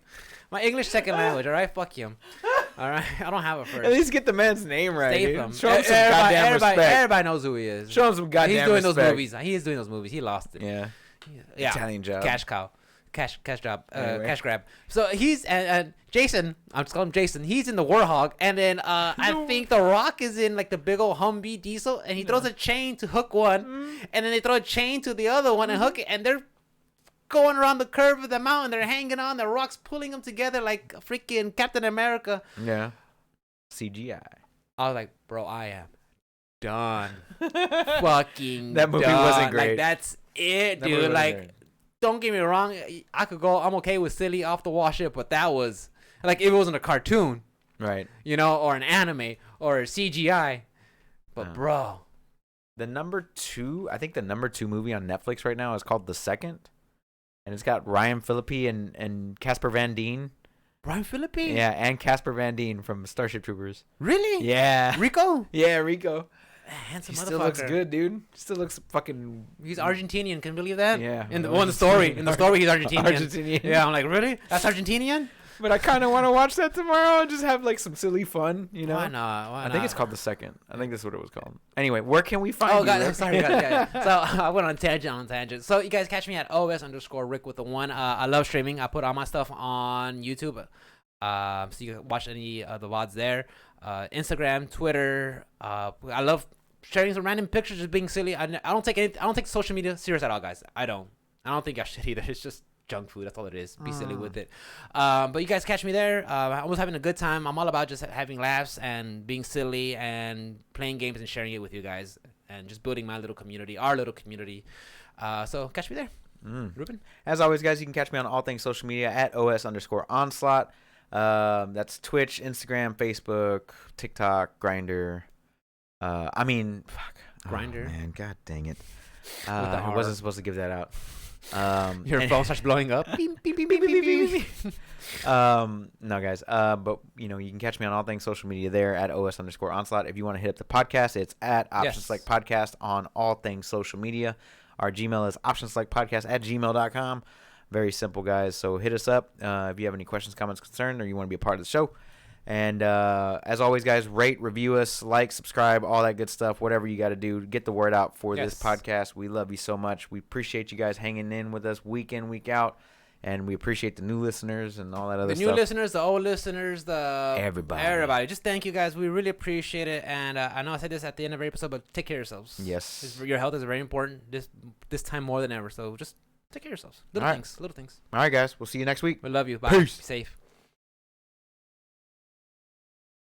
My English second language, all right? Fuck you. All right? I don't have it first. At least get the man's name right. Statham. Dude. Show him some goddamn respect. Everybody knows who he is. Show him some goddamn He's doing respect. those movies. He is doing those movies. He lost it. Yeah. Yeah. Italian job. Cash cow. Cash job. Anyway. Cash grab. So he's and Jason. I'm just calling him Jason. He's in the Warhog, and then I think The Rock is in like the big old Humvee diesel, and he throws a chain to hook one, and then they throw a chain to the other one and hook it, and they're going around the curve of the mountain. They're hanging on. The Rock's pulling them together like freaking Captain America. Yeah. CGI. I was like, bro, I am done. Fucking That movie done. wasn't great. Like, that's it, That movie dude. wasn't Like, great. don't get me wrong. I could go. I'm okay with silly off the wall shit, but that was like if it wasn't a cartoon, Right. or an anime or CGI. But bro, I think the number 2 movie on Netflix right now is called The Second. And it's got Ryan Phillippe and Casper Van Dien. Brian Phillippe? Yeah, and Casper Van Dien from Starship Troopers. Really? Yeah. Rico? Yeah, Rico. Handsome He motherfucker. still looks good, dude. Still looks fucking. He's Argentinian. Can you believe that? Yeah. In the story, he's Argentinian. Argentinian. Yeah, I'm like, really? That's Argentinian? But I kind of want to watch that tomorrow and just have like some silly fun, you know? Why not? I think it's called The Second. I think that's what it was called. Anyway, where can we find Oh, you? God, Rick? I'm sorry. God. So I went on tangent. So you guys catch me at OS_Rick with the one. I love streaming. I put all my stuff on YouTube. So you can watch any of the VODs there. Instagram, Twitter. I love sharing some random pictures, just being silly. I don't take social media serious at all, guys. I don't think I should either. It's just junk food. That's all it is. Be silly with it. But you guys catch me there. I was having a good time. I'm all about just having laughs and being silly and playing games and sharing it with you guys and just building my little community, our little community. So catch me there. Ruben? As always, guys, you can catch me on all things social media at OS_onslaught. That's Twitch, Instagram, Facebook, TikTok, Grindr. Fuck. Grindr? Oh, man, god dang it. the I R. wasn't supposed to give that out. Your phone starts blowing up. Beep, beep, beep, beep, beep, beep, beep. No, guys. But you can catch me on all things social media there at OS_onslaught. If you want to hit up the podcast, it's at Options Select Podcast on all things social media. Our Gmail is optionselectpodcast@gmail.com. Very simple, guys. So hit us up if you have any questions, comments, concerns, or you want to be a part of the show. And as always, guys, rate, review us, like, subscribe, all that good stuff. Whatever you got to do, get the word out for this podcast. We love you so much. We appreciate you guys hanging in with us week in, week out. And we appreciate the new listeners and all that other stuff. The new listeners, the old listeners, everybody. Just thank you guys. We really appreciate it. And I know I said this at the end of every episode, but take care of yourselves. Yes. Your health is very important this time more than ever. So just take care of yourselves. Little things. All right, guys. We'll see you next week. We love you. Bye. Peace. Be safe.